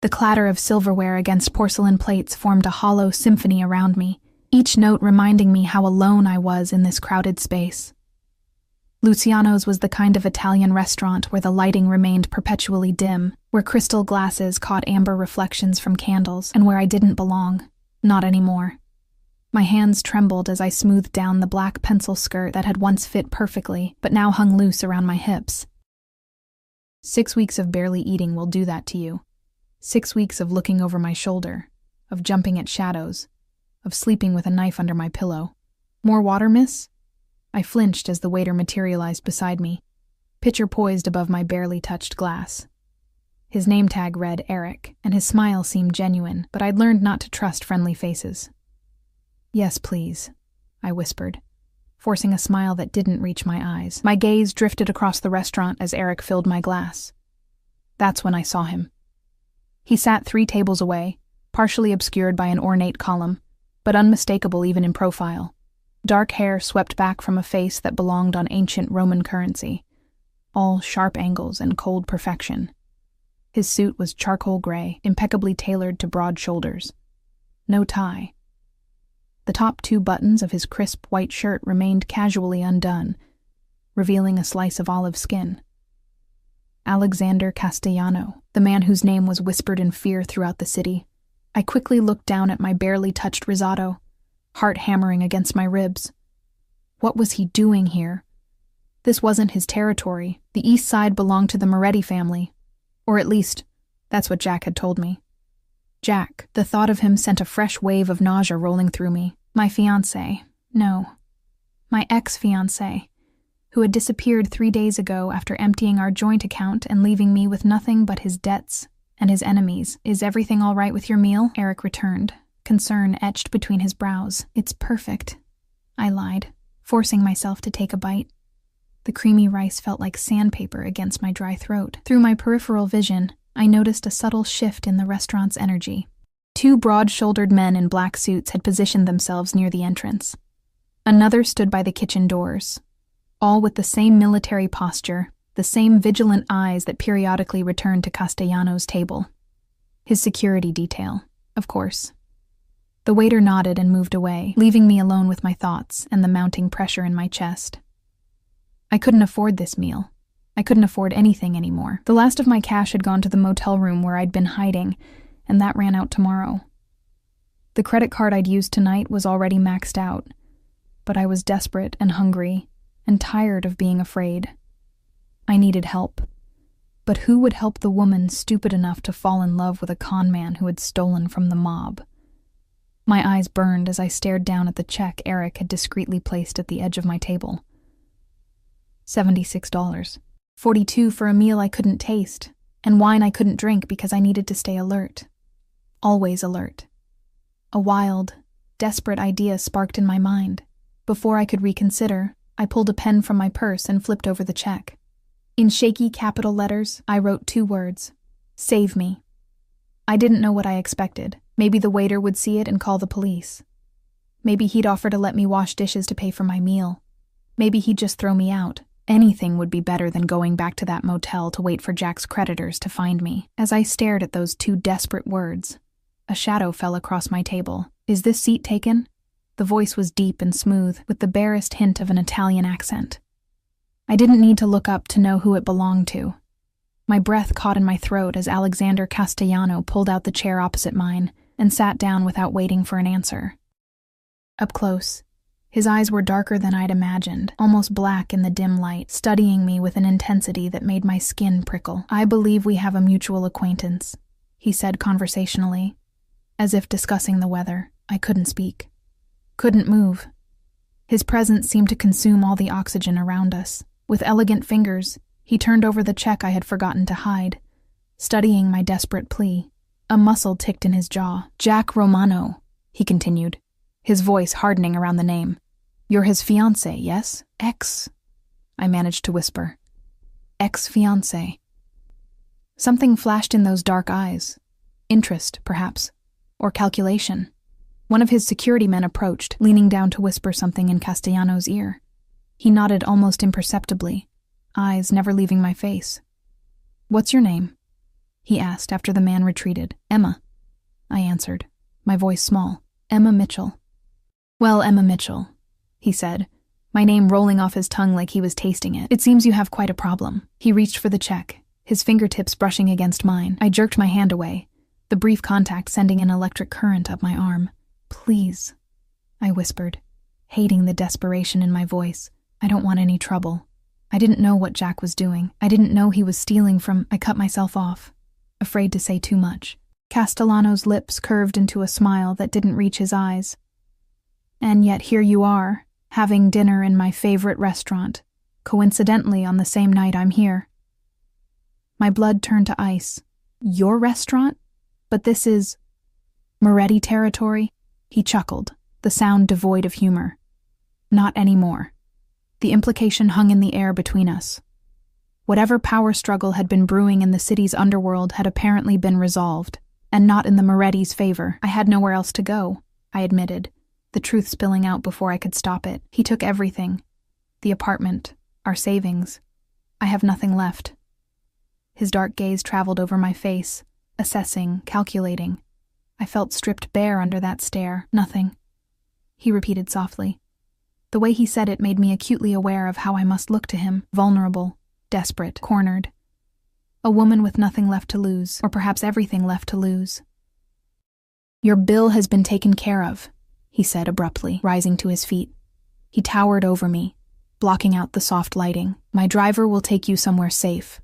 The clatter of silverware against porcelain plates formed a hollow symphony around me, each note reminding me how alone I was in this crowded space. Luciano's was the kind of Italian restaurant where the lighting remained perpetually dim, where crystal glasses caught amber reflections from candles, and where I didn't belong. Not anymore. My hands trembled as I smoothed down the black pencil skirt that had once fit perfectly, but now hung loose around my hips. 6 weeks of barely eating will do that to you. 6 weeks of looking over my shoulder, of jumping at shadows, of sleeping with a knife under my pillow. More water, miss? I flinched as the waiter materialized beside me, pitcher poised above my barely touched glass. His name tag read Eric, and his smile seemed genuine, but I'd learned not to trust friendly faces. Yes, please, I whispered, forcing a smile that didn't reach my eyes. My gaze drifted across the restaurant as Eric filled my glass. That's when I saw him. He sat 3 tables away, partially obscured by an ornate column, but unmistakable even in profile. Dark hair swept back from a face that belonged on ancient Roman currency, all sharp angles and cold perfection. His suit was charcoal gray, impeccably tailored to broad shoulders. No tie. The top 2 buttons of his crisp white shirt remained casually undone, revealing a slice of olive skin. Alexander Castellano, the man whose name was whispered in fear throughout the city. I quickly looked down at my barely touched risotto, heart hammering against my ribs. What was he doing here? This wasn't his territory. The East Side belonged to the Moretti family. Or at least, that's what Jack had told me. Jack, the thought of him sent a fresh wave of nausea rolling through me. My fiancé. No. My ex-fiancé, who had disappeared 3 days ago after emptying our joint account and leaving me with nothing but his debts and his enemies. Is everything all right with your meal? Eric returned, concern etched between his brows. It's perfect, I lied, forcing myself to take a bite. The creamy rice felt like sandpaper against my dry throat. Through my peripheral vision, I noticed a subtle shift in the restaurant's energy. 2 broad-shouldered men in black suits had positioned themselves near the entrance. Another stood by the kitchen doors, all with the same military posture, the same vigilant eyes that periodically returned to Castellano's table. His security detail, of course. The waiter nodded and moved away, leaving me alone with my thoughts and the mounting pressure in my chest. I couldn't afford this meal. I couldn't afford anything anymore. The last of my cash had gone to the motel room where I'd been hiding, and that ran out tomorrow. The credit card I'd used tonight was already maxed out, but I was desperate and hungry and tired of being afraid. I needed help. But who would help the woman stupid enough to fall in love with a con man who had stolen from the mob? My eyes burned as I stared down at the check Eric had discreetly placed at the edge of my table. $76. $42 for a meal I couldn't taste, and wine I couldn't drink because I needed to stay alert. Always alert. A wild, desperate idea sparked in my mind. Before I could reconsider, I pulled a pen from my purse and flipped over the check. In shaky capital letters, I wrote 2 words: "Save me." I didn't know what I expected. Maybe the waiter would see it and call the police. Maybe he'd offer to let me wash dishes to pay for my meal. Maybe he'd just throw me out. Anything would be better than going back to that motel to wait for Jack's creditors to find me. As I stared at those 2 desperate words, a shadow fell across my table. Is this seat taken? The voice was deep and smooth, with the barest hint of an Italian accent. I didn't need to look up to know who it belonged to. My breath caught in my throat as Alexander Castellano pulled out the chair opposite mine and sat down without waiting for an answer. Up close, his eyes were darker than I'd imagined, almost black in the dim light, studying me with an intensity that made my skin prickle. "I believe we have a mutual acquaintance," he said conversationally, as if discussing the weather. I couldn't speak. Couldn't move. His presence seemed to consume all the oxygen around us. With elegant fingers, he turned over the check I had forgotten to hide, studying my desperate plea. A muscle ticked in his jaw. "Jack Romano," he continued, his voice hardening around the name. "You're his fiancé, yes? Ex," I managed to whisper. Ex-fiancé. Something flashed in those dark eyes. Interest, perhaps, or calculation. One of his security men approached, leaning down to whisper something in Castellano's ear. He nodded almost imperceptibly, eyes never leaving my face. "What's your name?" he asked after the man retreated. "Emma," I answered, my voice small. "Emma Mitchell." "Well, Emma Mitchell," he said, my name rolling off his tongue like he was tasting it. "It seems you have quite a problem." He reached for the check, his fingertips brushing against mine. I jerked my hand away, the brief contact sending an electric current up my arm. "Please," I whispered, hating the desperation in my voice. "I don't want any trouble." I didn't know what Jack was doing. I didn't know he was stealing from— I cut myself off, afraid to say too much. Castellano's lips curved into a smile that didn't reach his eyes. "And yet here you are, having dinner in my favorite restaurant, coincidentally on the same night I'm here." My blood turned to ice. "Your restaurant? But this is Moretti territory?" He chuckled, the sound devoid of humor. "Not anymore." The implication hung in the air between us. Whatever power struggle had been brewing in the city's underworld had apparently been resolved, and not in the Moretti's favor. I had nowhere else to go, I admitted, the truth spilling out before I could stop it. "He took everything. The apartment, our savings. I have nothing left." His dark gaze traveled over my face, assessing, calculating. I felt stripped bare under that stare. "Nothing," he repeated softly. The way he said it made me acutely aware of how I must look to him, vulnerable, desperate, cornered. A woman with nothing left to lose, or perhaps everything left to lose. "Your bill has been taken care of," he said abruptly, rising to his feet. He towered over me, blocking out the soft lighting. "My driver will take you somewhere safe."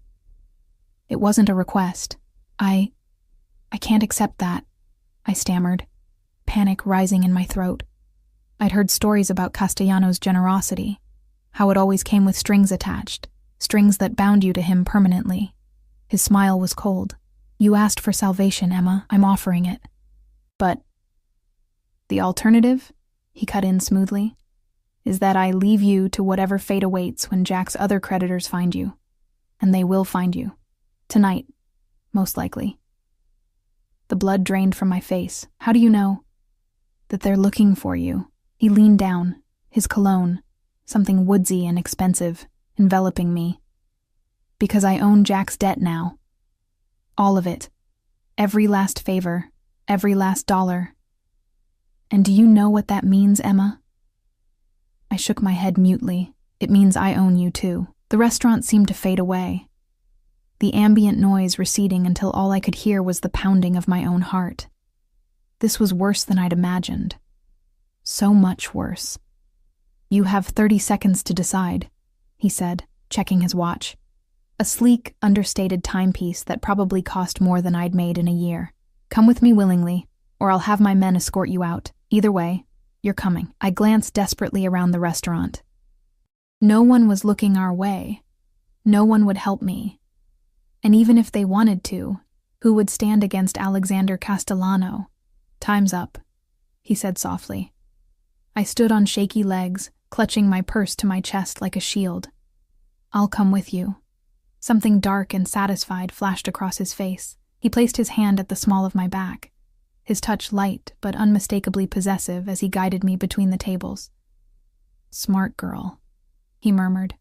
It wasn't a request. I can't accept that," I stammered, panic rising in my throat. I'd heard stories about Castellano's generosity, how it always came with strings attached, strings that bound you to him permanently. His smile was cold. "You asked for salvation, Emma. I'm offering it." "But the alternative," he cut in smoothly, "is that I leave you to whatever fate awaits when Jack's other creditors find you. And they will find you. Tonight, most likely." The blood drained from my face. "How do you know?" "That they're looking for you." He leaned down, his cologne, something woodsy and expensive, enveloping me. "Because I own Jack's debt now. All of it. Every last favor, every last dollar. And do you know what that means, Emma?" I shook my head mutely. "It means I own you too." The restaurant seemed to fade away, the ambient noise receding until all I could hear was the pounding of my own heart. This was worse than I'd imagined. So much worse. "You have 30 seconds to decide," he said, checking his watch. A sleek, understated timepiece that probably cost more than I'd made in a year. "Come with me willingly, or I'll have my men escort you out. Either way, you're coming." I glanced desperately around the restaurant. No one was looking our way. No one would help me. And even if they wanted to, who would stand against Alexander Castellano? "Time's up," he said softly. I stood on shaky legs, clutching my purse to my chest like a shield. "I'll come with you." Something dark and satisfied flashed across his face. He placed his hand at the small of my back, his touch light but unmistakably possessive as he guided me between the tables. "Smart girl," he murmured,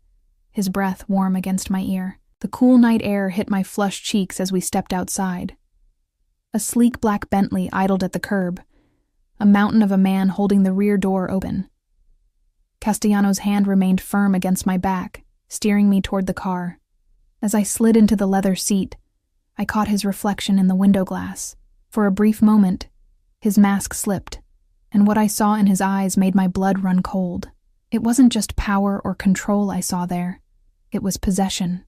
his breath warm against my ear. The cool night air hit my flushed cheeks as we stepped outside. A sleek black Bentley idled at the curb, a mountain of a man holding the rear door open. Castellano's hand remained firm against my back, steering me toward the car. As I slid into the leather seat, I caught his reflection in the window glass. For a brief moment, his mask slipped, and what I saw in his eyes made my blood run cold. It wasn't just power or control I saw there. It was possession.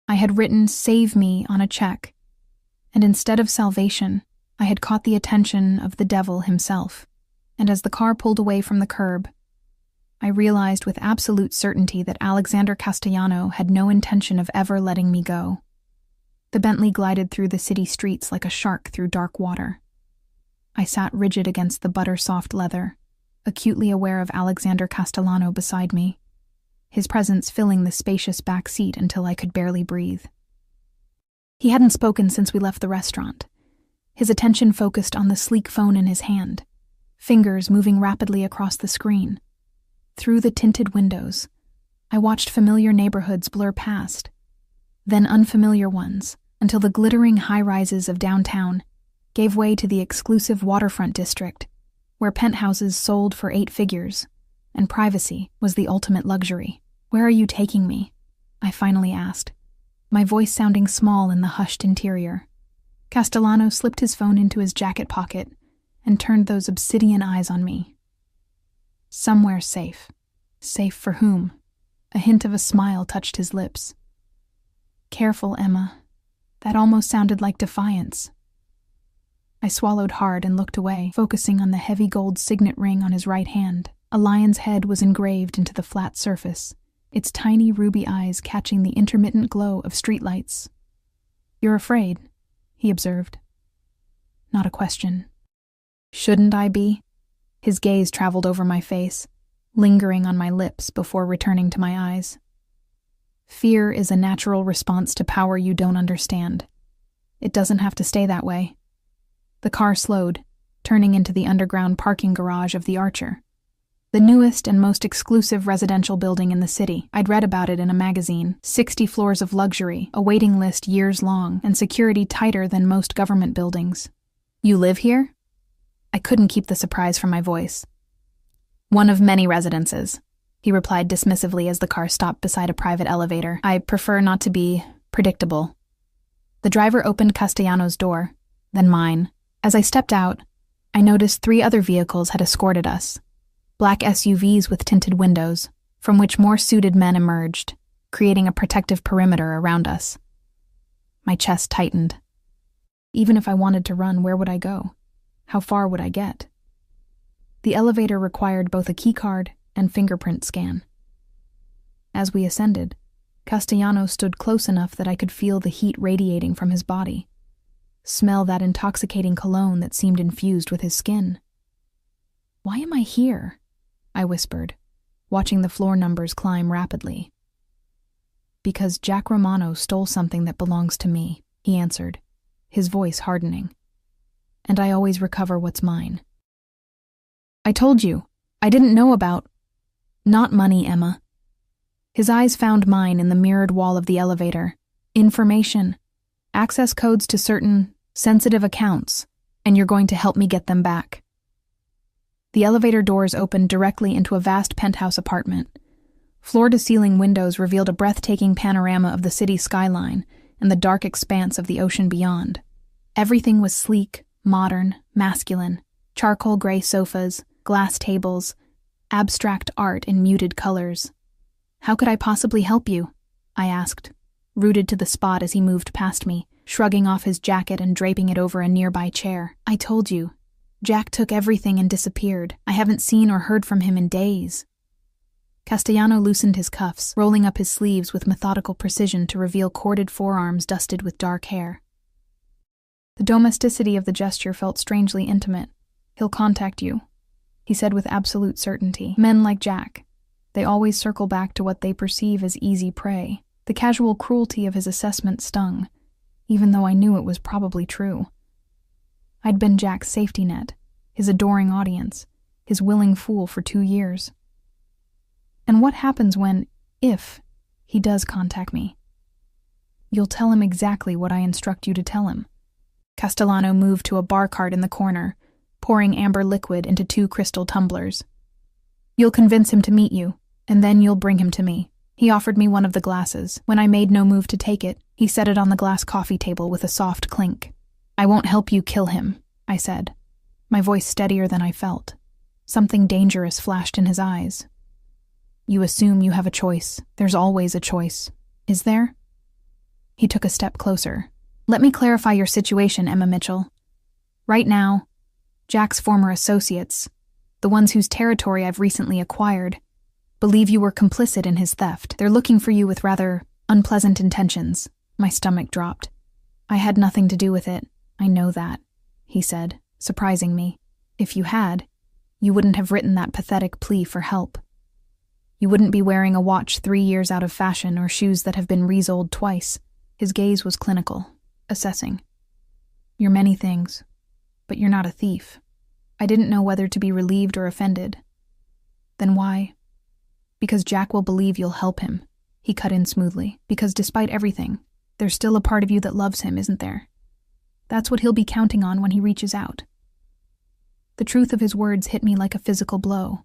I had written "Save me" on a check, and instead of salvation, I had caught the attention of the devil himself. And as the car pulled away from the curb, I realized with absolute certainty that Alexander Castellano had no intention of ever letting me go. The Bentley glided through the city streets like a shark through dark water. I sat rigid against the butter-soft leather, acutely aware of Alexander Castellano beside me, his presence filling the spacious back seat until I could barely breathe. He hadn't spoken since we left the restaurant. His attention focused on the sleek phone in his hand, fingers moving rapidly across the screen. Through the tinted windows, I watched familiar neighborhoods blur past, then unfamiliar ones, until the glittering high-rises of downtown gave way to the exclusive waterfront district, where penthouses sold for 8 figures, and privacy was the ultimate luxury. "Where are you taking me?" I finally asked, my voice sounding small in the hushed interior. Castellano slipped his phone into his jacket pocket and turned those obsidian eyes on me. "Somewhere safe." Safe for whom? A hint of a smile touched his lips. "Careful, Emma." That almost sounded like defiance. I swallowed hard and looked away, focusing on the heavy gold signet ring on his right hand. A lion's head was engraved into the flat surface, its tiny ruby eyes catching the intermittent glow of streetlights. "You're afraid," he observed. Not a question. Shouldn't I be? His gaze traveled over my face, lingering on my lips before returning to my eyes. "Fear is a natural response to power you don't understand. It doesn't have to stay that way." The car slowed, turning into the underground parking garage of the Archer, the newest and most exclusive residential building in the city. I'd read about it in a magazine. 60 floors of luxury, a waiting list years long, and security tighter than most government buildings. "You live here?" I couldn't keep the surprise from my voice. "One of many residences," he replied dismissively as the car stopped beside a private elevator. "I prefer not to be predictable." The driver opened Castellano's door, then mine. As I stepped out, I noticed 3 other vehicles had escorted us. Black SUVs with tinted windows, from which more suited men emerged, creating a protective perimeter around us. My chest tightened. Even if I wanted to run, where would I go? How far would I get? The elevator required both a keycard and fingerprint scan. As we ascended, Castellano stood close enough that I could feel the heat radiating from his body, smell that intoxicating cologne that seemed infused with his skin. "Why am I here?" I whispered, watching the floor numbers climb rapidly. "Because Jack Romano stole something that belongs to me," he answered, his voice hardening. "And I always recover what's mine." "I told you, I didn't know about—" "Not money, Emma." His eyes found mine in the mirrored wall of the elevator. "Information. Access codes to certain sensitive accounts, and you're going to help me get them back." The elevator doors opened directly into a vast penthouse apartment. Floor-to-ceiling windows revealed a breathtaking panorama of the city skyline and the dark expanse of the ocean beyond. Everything was sleek, modern, masculine. Charcoal gray sofas, glass tables, abstract art in muted colors. "How could I possibly help you?" I asked, rooted to the spot as he moved past me, shrugging off his jacket and draping it over a nearby chair. "I told you. Jack took everything and disappeared. I haven't seen or heard from him in days." Castellano loosened his cuffs, rolling up his sleeves with methodical precision to reveal corded forearms dusted with dark hair. The domesticity of the gesture felt strangely intimate. "He'll contact you," he said with absolute certainty. "Men like Jack, they always circle back to what they perceive as easy prey." The casual cruelty of his assessment stung, even though I knew it was probably true. I'd been Jack's safety net, his adoring audience, his willing fool for 2 years. "And what happens when, if, he does contact me?" "You'll tell him exactly what I instruct you to tell him." Castellano moved to a bar cart in the corner, pouring amber liquid into 2 crystal tumblers. "You'll convince him to meet you, and then you'll bring him to me." He offered me one of the glasses. When I made no move to take it, he set it on the glass coffee table with a soft clink. "I won't help you kill him," I said, my voice steadier than I felt. Something dangerous flashed in his eyes. "You assume you have a choice. There's always a choice. Is there?" He took a step closer. "Let me clarify your situation, Emma Mitchell. Right now, Jack's former associates, the ones whose territory I've recently acquired, believe you were complicit in his theft. They're looking for you with rather unpleasant intentions." My stomach dropped. "I had nothing to do with it. I know that," he said, surprising me. "If you had, you wouldn't have written that pathetic plea for help. You wouldn't be wearing a watch 3 years out of fashion or shoes that have been resoled twice." His gaze was clinical, assessing. "You're many things, but you're not a thief." I didn't know whether to be relieved or offended. "Then why?" "Because Jack will believe you'll help him," he cut in smoothly. "Because despite everything, There's still a part of you that loves him, isn't there? That's what he'll be counting on when he reaches out. The truth of his words hit me like a physical blow.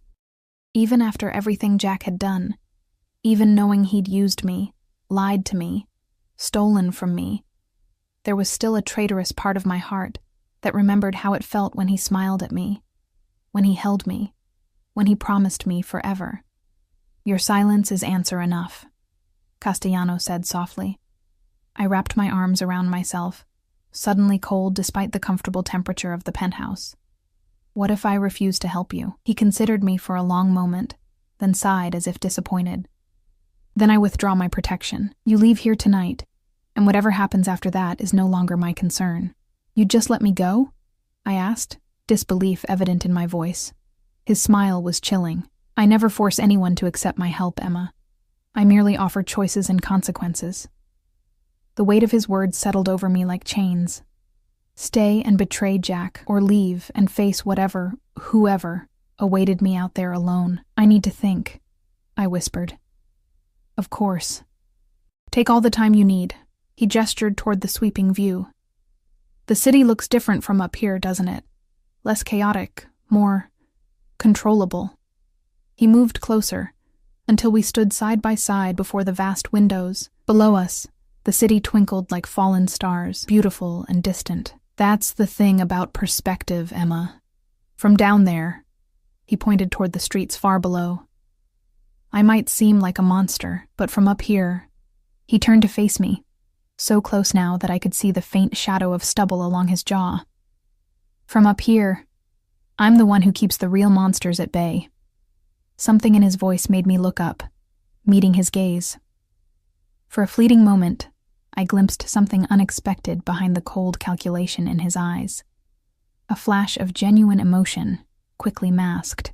Even after everything Jack had done, even knowing he'd used me, lied to me, stolen from me, there was still a traitorous part of my heart that remembered how it felt when he smiled at me, when he held me, when he promised me forever. "Your silence is answer enough," Castellano said softly. I wrapped my arms around myself, suddenly cold despite the comfortable temperature of the penthouse. "What if I refuse to help you?" He considered me for a long moment, then sighed as if disappointed. "Then I withdraw my protection. You leave here tonight, and whatever happens after that is no longer my concern." "You'd just let me go?" I asked, disbelief evident in my voice. His smile was chilling. "I never force anyone to accept my help, Emma. I merely offer choices and consequences." The weight of his words settled over me like chains. Stay and betray Jack, or leave and face whoever, awaited me out there alone. "I need to think," I whispered. "Of course. Take all the time you need." He gestured toward the sweeping view. "The city looks different from up here, doesn't it? Less chaotic, more controllable." He moved closer, until we stood side by side before the vast windows. Below us, the city twinkled like fallen stars, beautiful and distant. "That's the thing about perspective, Emma. From down there," he pointed toward the streets far below, "I might seem like a monster, but from up here—" He turned to face me, so close now that I could see the faint shadow of stubble along his jaw. "From up here, I'm the one who keeps the real monsters at bay." Something in his voice made me look up, meeting his gaze. For a fleeting moment, I glimpsed something unexpected behind the cold calculation in his eyes. A flash of genuine emotion, quickly masked.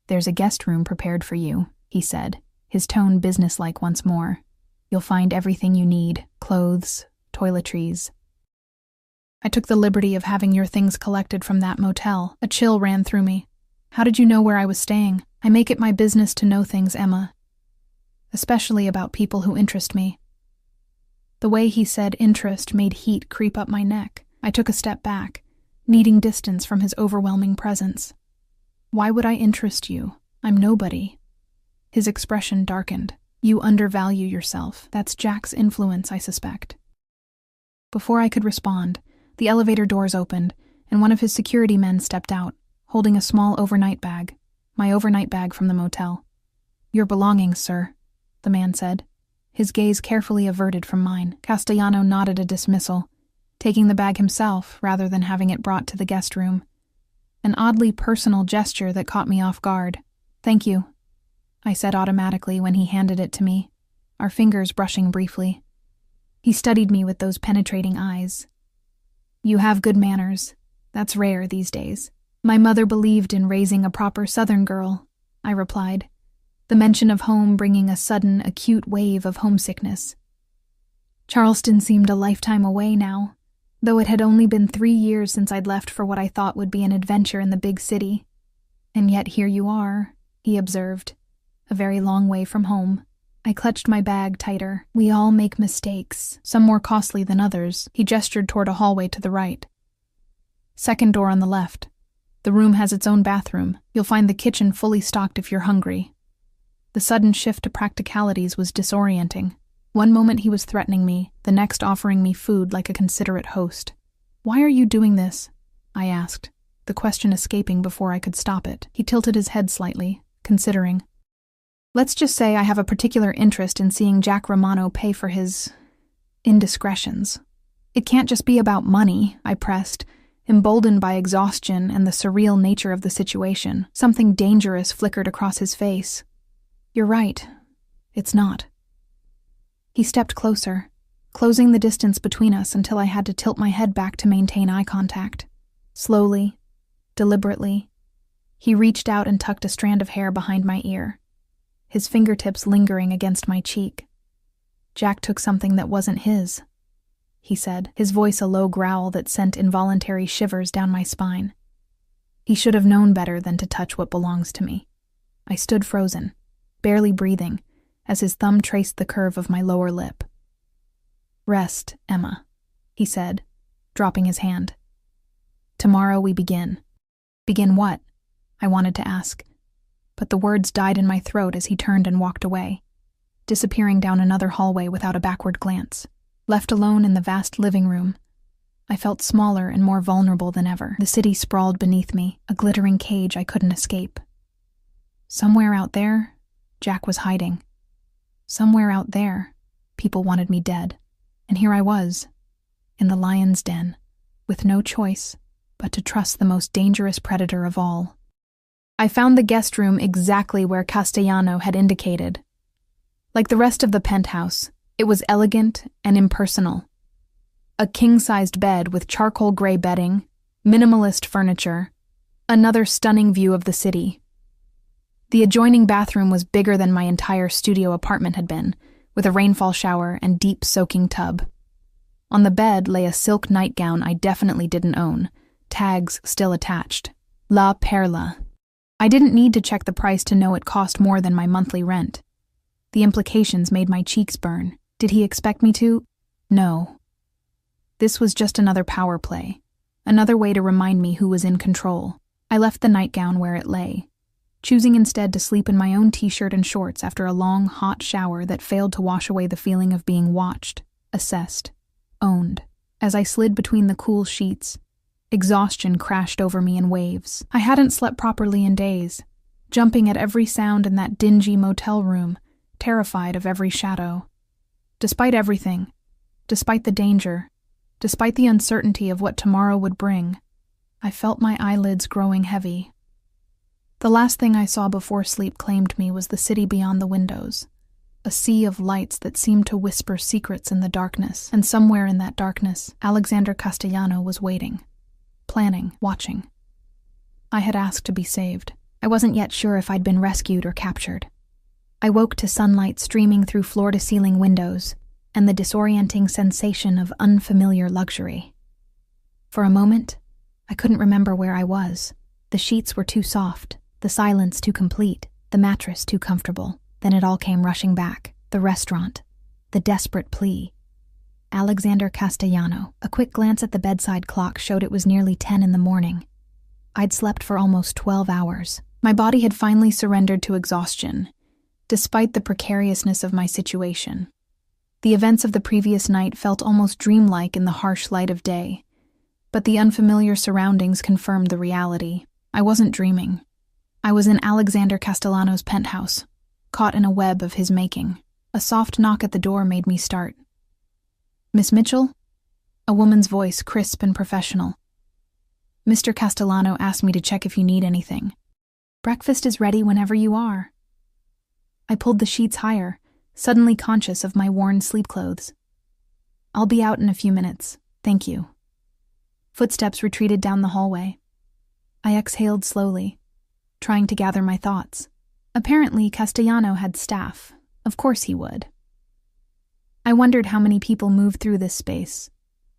"There's a guest room prepared for you," he said, his tone businesslike once more. "You'll find everything you need, clothes, toiletries." "I took the liberty of having your things collected from that motel." A chill ran through me. "How did you know where I was staying?" "I make it my business to know things, Emma. Especially about people who interest me." The way he said interest made heat creep up my neck. I took a step back, needing distance from his overwhelming presence. "Why would I interest you? I'm nobody." His expression darkened. "You undervalue yourself. That's Jack's influence, I suspect." Before I could respond, the elevator doors opened, and one of his security men stepped out, holding a small overnight bag, my overnight bag from the motel. "Your belongings, sir," the man said, his gaze carefully averted from mine. Castellano nodded a dismissal, taking the bag himself rather than having it brought to the guest room. An oddly personal gesture that caught me off guard. "Thank you," I said automatically when he handed it to me, our fingers brushing briefly. He studied me with those penetrating eyes. "You have good manners. That's rare these days." "My mother believed in raising a proper Southern girl," I replied, the mention of home bringing a sudden, acute wave of homesickness. Charleston seemed a lifetime away now, though it had only been 3 years since I'd left for what I thought would be an adventure in the big city. "And yet here you are," he observed, "a very long way from home." I clutched my bag tighter. "We all make mistakes, some more costly than others." He gestured toward a hallway to the right. "Second door on the left. The room has its own bathroom. You'll find the kitchen fully stocked if you're hungry." The sudden shift to practicalities was disorienting. One moment he was threatening me, the next offering me food like a considerate host. "Why are you doing this?" I asked, the question escaping before I could stop it. He tilted his head slightly, considering. "Let's just say I have a particular interest in seeing Jack Romano pay for his indiscretions." "It can't just be about money," I pressed, emboldened by exhaustion and the surreal nature of the situation. Something dangerous flickered across his face. "You're right. It's not." He stepped closer, closing the distance between us until I had to tilt my head back to maintain eye contact. Slowly, deliberately, he reached out and tucked a strand of hair behind my ear, his fingertips lingering against my cheek. "Jack took something that wasn't his," he said, his voice a low growl that sent involuntary shivers down my spine. "He should have known better than to touch what belongs to me." I stood frozen, barely breathing, as his thumb traced the curve of my lower lip. Rest, Emma, he said, dropping his hand. Tomorrow we begin. Begin what? I wanted to ask, but the words died in my throat as he turned and walked away, disappearing down another hallway without a backward glance. Left alone in the vast living room, I felt smaller and more vulnerable than ever. The city sprawled beneath me, a glittering cage I couldn't escape. Somewhere out there, Jack was hiding. Somewhere out there, people wanted me dead. And here I was, in the lion's den, with no choice but to trust the most dangerous predator of all. I found the guest room exactly where Castellano had indicated. Like the rest of the penthouse, it was elegant and impersonal. A king-sized bed with charcoal gray bedding, minimalist furniture, another stunning view of the city. The adjoining bathroom was bigger than my entire studio apartment had been, with a rainfall shower and deep soaking tub. On the bed lay a silk nightgown I definitely didn't own, tags still attached. La Perla. I didn't need to check the price to know it cost more than my monthly rent. The implications made my cheeks burn. Did he expect me to? No. This was just another power play, another way to remind me who was in control. I left the nightgown where it lay, choosing instead to sleep in my own t-shirt and shorts after a long, hot shower that failed to wash away the feeling of being watched, assessed, owned. As I slid between the cool sheets, exhaustion crashed over me in waves. I hadn't slept properly in days, jumping at every sound in that dingy motel room, terrified of every shadow. Despite everything, despite the danger, despite the uncertainty of what tomorrow would bring, I felt my eyelids growing heavy. The last thing I saw before sleep claimed me was the city beyond the windows, a sea of lights that seemed to whisper secrets in the darkness, and somewhere in that darkness, Alexander Castellano was waiting, planning, watching. I had asked to be saved. I wasn't yet sure if I'd been rescued or captured. I woke to sunlight streaming through floor-to-ceiling windows, and the disorienting sensation of unfamiliar luxury. For a moment, I couldn't remember where I was. The sheets were too soft, the silence too complete, the mattress too comfortable. Then it all came rushing back. The restaurant, the desperate plea. Alexander Castellano. A quick glance at the bedside clock showed it was nearly 10 in the morning. I'd slept for almost 12 hours. My body had finally surrendered to exhaustion, despite the precariousness of my situation. The events of the previous night felt almost dreamlike in the harsh light of day, but the unfamiliar surroundings confirmed the reality. I wasn't dreaming. I was in Alexander Castellano's penthouse, caught in a web of his making. A soft knock at the door made me start. "Miss Mitchell?" A woman's voice, crisp and professional. "Mr. Castellano asked me to check if you need anything. Breakfast is ready whenever you are." I pulled the sheets higher, suddenly conscious of my worn sleep clothes. "I'll be out in a few minutes, thank you." Footsteps retreated down the hallway. I exhaled slowly, trying to gather my thoughts. Apparently, Castellano had staff. Of course he would. I wondered how many people moved through this space,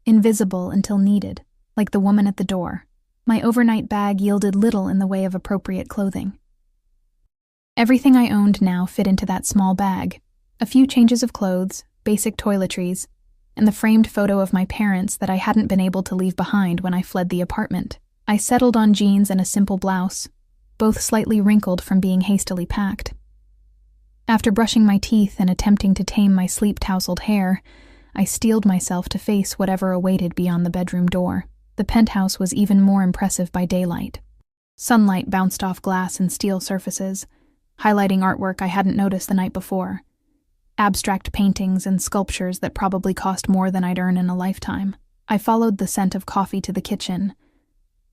invisible until needed, like the woman at the door. My overnight bag yielded little in the way of appropriate clothing. Everything I owned now fit into that small bag. A few changes of clothes, basic toiletries, and the framed photo of my parents that I hadn't been able to leave behind when I fled the apartment. I settled on jeans and a simple blouse, both slightly wrinkled from being hastily packed. After brushing my teeth and attempting to tame my sleep-tousled hair, I steeled myself to face whatever awaited beyond the bedroom door. The penthouse was even more impressive by daylight. Sunlight bounced off glass and steel surfaces, highlighting artwork I hadn't noticed the night before. Abstract paintings and sculptures that probably cost more than I'd earn in a lifetime. I followed the scent of coffee to the kitchen.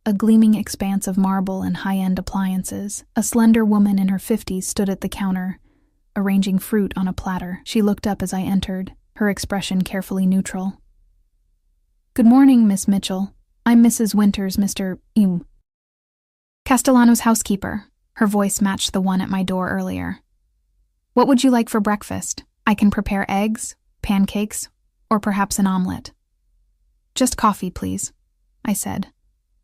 A gleaming expanse of marble and high-end appliances. A slender woman in her 50s stood at the counter, arranging fruit on a platter. She looked up as I entered, her expression carefully neutral. "Good morning, Miss Mitchell. I'm Mrs. Winters, Mr. Castellano's housekeeper." Her voice matched the one at my door earlier. "What would you like for breakfast? I can prepare eggs, pancakes, or perhaps an omelet." "Just coffee, please," I said,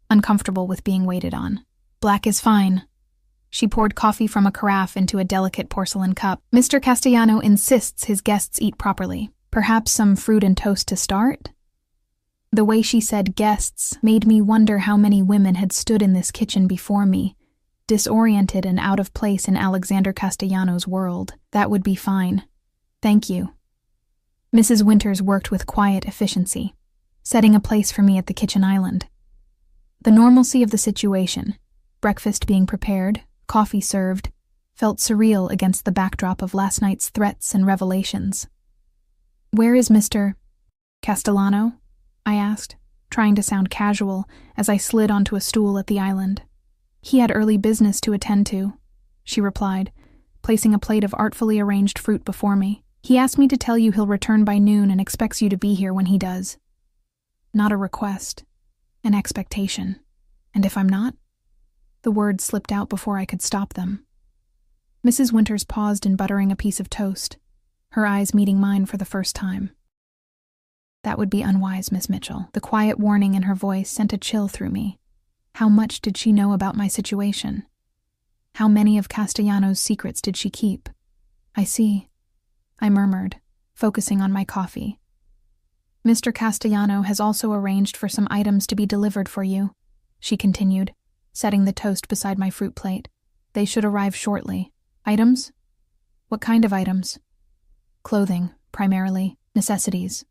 uncomfortable with being waited on. "Black is fine." She poured coffee from a carafe into a delicate porcelain cup. "Mr. Castellano insists his guests eat properly. Perhaps some fruit and toast to start? The way she said guests made me wonder how many women had stood in this kitchen before me, disoriented and out of place in Alexander Castellanos' world. That would be fine. Thank you. Mrs. Winters worked with quiet efficiency, setting a place for me at the kitchen island. The normalcy of the situation, breakfast being prepared, coffee served, felt surreal against the backdrop of last night's threats and revelations. "Where is Mr. Castellano?" I asked, trying to sound casual as I slid onto a stool at the island. "He had early business to attend to," she replied, placing a plate of artfully arranged fruit before me. "He asked me to tell you he'll return by noon and expects you to be here when he does." Not a request, an expectation. And if I'm not? The words slipped out before I could stop them. Mrs. Winters paused in buttering a piece of toast, her eyes meeting mine for the first time. "That would be unwise, Miss Mitchell." The quiet warning in her voice sent a chill through me. How much did she know about my situation? How many of Castellanos' secrets did she keep? "I see," I murmured, focusing on my coffee. "Mr. Castellano has also arranged for some items to be delivered for you," she continued, setting the toast beside my fruit plate. "They should arrive shortly." "Items? What kind of items?" "Clothing, primarily. Necessities."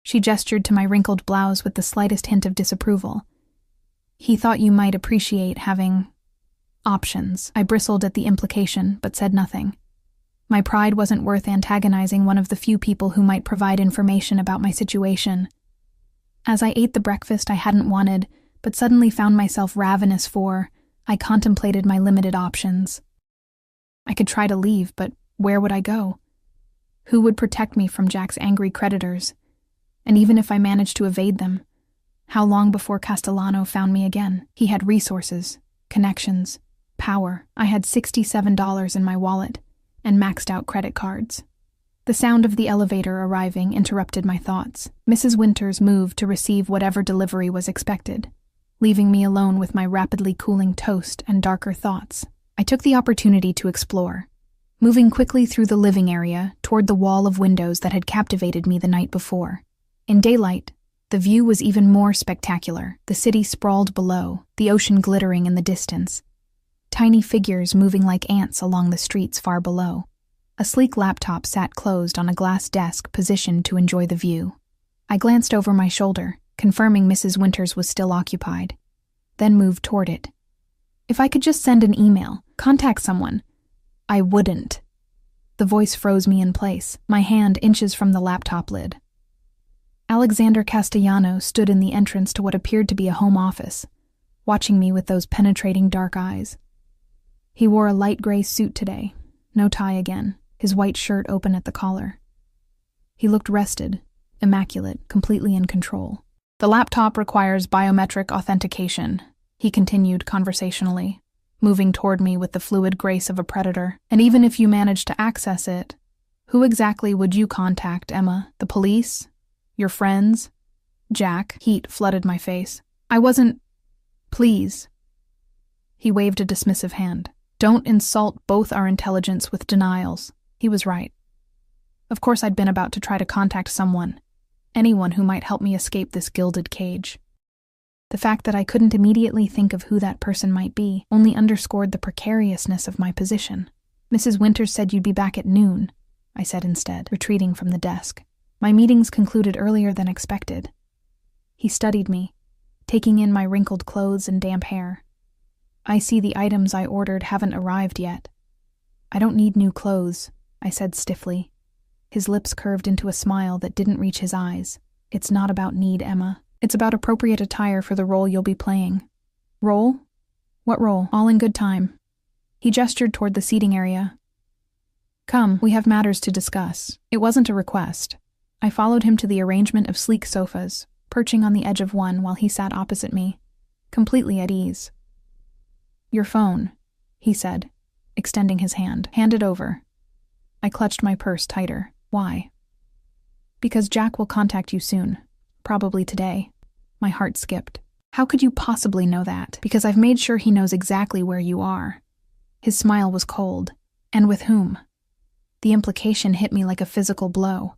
She gestured to my wrinkled blouse with the slightest hint of disapproval. "He thought you might appreciate having options." I bristled at the implication, but said nothing. My pride wasn't worth antagonizing one of the few people who might provide information about my situation. As I ate the breakfast I hadn't wanted, but suddenly found myself ravenous for, I contemplated my limited options. I could try to leave, but where would I go? Who would protect me from Jack's angry creditors? And even if I managed to evade them, how long before Castellano found me again? He had resources, connections, power. I had $67 in my wallet and maxed out credit cards. The sound of the elevator arriving interrupted my thoughts. Mrs. Winters moved to receive whatever delivery was expected, leaving me alone with my rapidly cooling toast and darker thoughts. I took the opportunity to explore, moving quickly through the living area toward the wall of windows that had captivated me the night before. In daylight, the view was even more spectacular. The city sprawled below, the ocean glittering in the distance. Tiny figures moving like ants along the streets far below. A sleek laptop sat closed on a glass desk positioned to enjoy the view. I glanced over my shoulder, confirming Mrs. Winters was still occupied, then moved toward it. If I could just send an email, contact someone. I wouldn't. The voice froze me in place, my hand inches from the laptop lid. Alexander Castellano stood in the entrance to what appeared to be a home office, watching me with those penetrating dark eyes. He wore a light gray suit today, no tie again, his white shirt open at the collar. He looked rested, immaculate, completely in control. "The laptop requires biometric authentication," he continued conversationally, moving toward me with the fluid grace of a predator. "And even if you manage to access it, who exactly would you contact, Emma? The police? Your friends? Jack?" Heat flooded my face. "I wasn't... Please." He waved a dismissive hand. "Don't insult both our intelligence with denials." He was right. Of course I'd been about to try to contact someone, anyone who might help me escape this gilded cage. The fact that I couldn't immediately think of who that person might be only underscored the precariousness of my position. "Mrs. Winters said you'd be back at noon," I said instead, retreating from the desk. "My meetings concluded earlier than expected." He studied me, taking in my wrinkled clothes and damp hair. "I see the items I ordered haven't arrived yet." "I don't need new clothes," I said stiffly. His lips curved into a smile that didn't reach his eyes. "It's not about need, Emma. It's about appropriate attire for the role you'll be playing." "Role? What role?" "All in good time." He gestured toward the seating area. "Come, we have matters to discuss." It wasn't a request. I followed him to the arrangement of sleek sofas, perching on the edge of one while he sat opposite me, completely at ease. "Your phone," he said, extending his hand. "Hand it over." I clutched my purse tighter. "Why?" "Because Jack will contact you soon. Probably today." My heart skipped. "How could you possibly know that?" "Because I've made sure he knows exactly where you are." His smile was cold. "And with whom?" The implication hit me like a physical blow.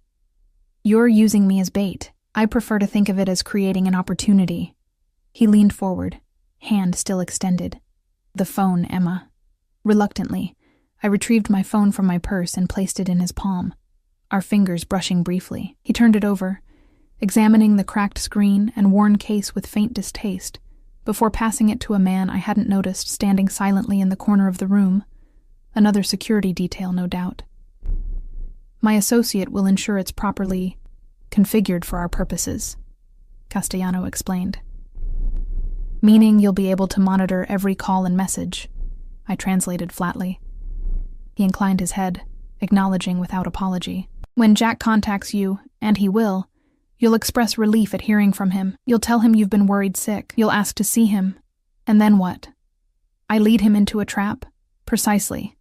You're using me as bait. I prefer to think of it as creating an opportunity. He leaned forward, hand still extended. The phone, Emma. Reluctantly, I retrieved my phone from my purse and placed it in his palm, our fingers brushing briefly. He turned it over, examining the cracked screen and worn case with faint distaste, before passing it to a man I hadn't noticed standing silently in the corner of the room. Another security detail, no doubt. My associate will ensure it's properly configured for our purposes, Castellano explained. Meaning you'll be able to monitor every call and message, I translated flatly. He inclined his head, acknowledging without apology. When Jack contacts you, and he will, you'll express relief at hearing from him. You'll tell him you've been worried sick. You'll ask to see him. And then what? I lead him into a trap? Precisely.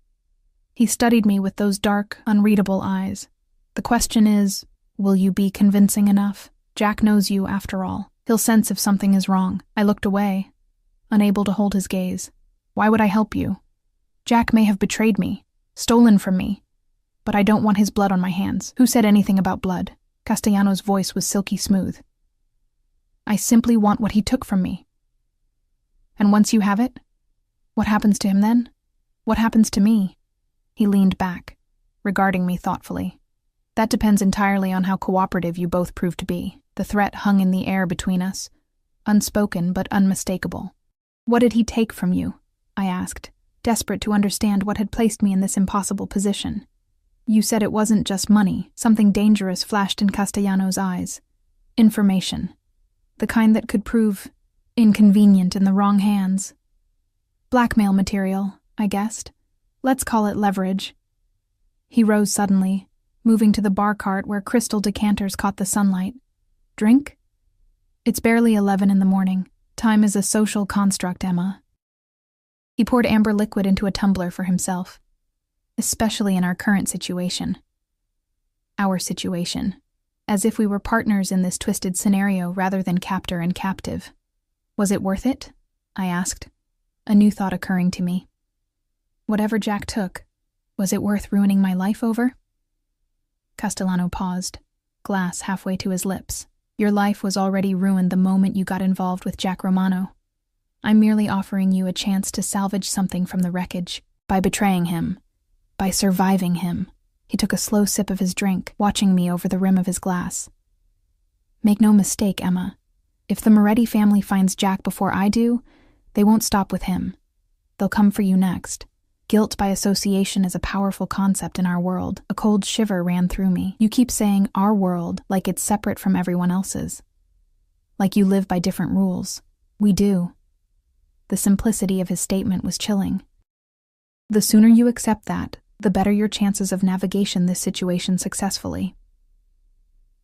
He studied me with those dark, unreadable eyes. The question is, will you be convincing enough? Jack knows you, after all. He'll sense if something is wrong. I looked away, unable to hold his gaze. Why would I help you? Jack may have betrayed me, stolen from me, but I don't want his blood on my hands. Who said anything about blood? Castellano's voice was silky smooth. I simply want what he took from me. And once you have it, what happens to him then? What happens to me? He leaned back, regarding me thoughtfully. That depends entirely on how cooperative you both prove to be. The threat hung in the air between us, unspoken but unmistakable. What did he take from you? I asked, desperate to understand what had placed me in this impossible position. You said it wasn't just money. Something dangerous flashed in Castellano's eyes. Information. The kind that could prove inconvenient in the wrong hands. Blackmail material, I guessed. Let's call it leverage. He rose suddenly, moving to the bar cart where crystal decanters caught the sunlight. Drink? It's barely 11 in the morning. Time is a social construct, Emma. He poured amber liquid into a tumbler for himself. Especially in our current situation. Our situation. As if we were partners in this twisted scenario rather than captor and captive. Was it worth it? I asked, a new thought occurring to me. Whatever Jack took, was it worth ruining my life over? Castellano paused, glass halfway to his lips. Your life was already ruined the moment you got involved with Jack Romano. I'm merely offering you a chance to salvage something from the wreckage. By betraying him. By surviving him. He took a slow sip of his drink, watching me over the rim of his glass. Make no mistake, Emma. If the Moretti family finds Jack before I do, they won't stop with him. They'll come for you next. Guilt by association is a powerful concept in our world. A cold shiver ran through me. You keep saying our world like it's separate from everyone else's. Like you live by different rules. We do. The simplicity of his statement was chilling. The sooner you accept that, the better your chances of navigation this situation successfully.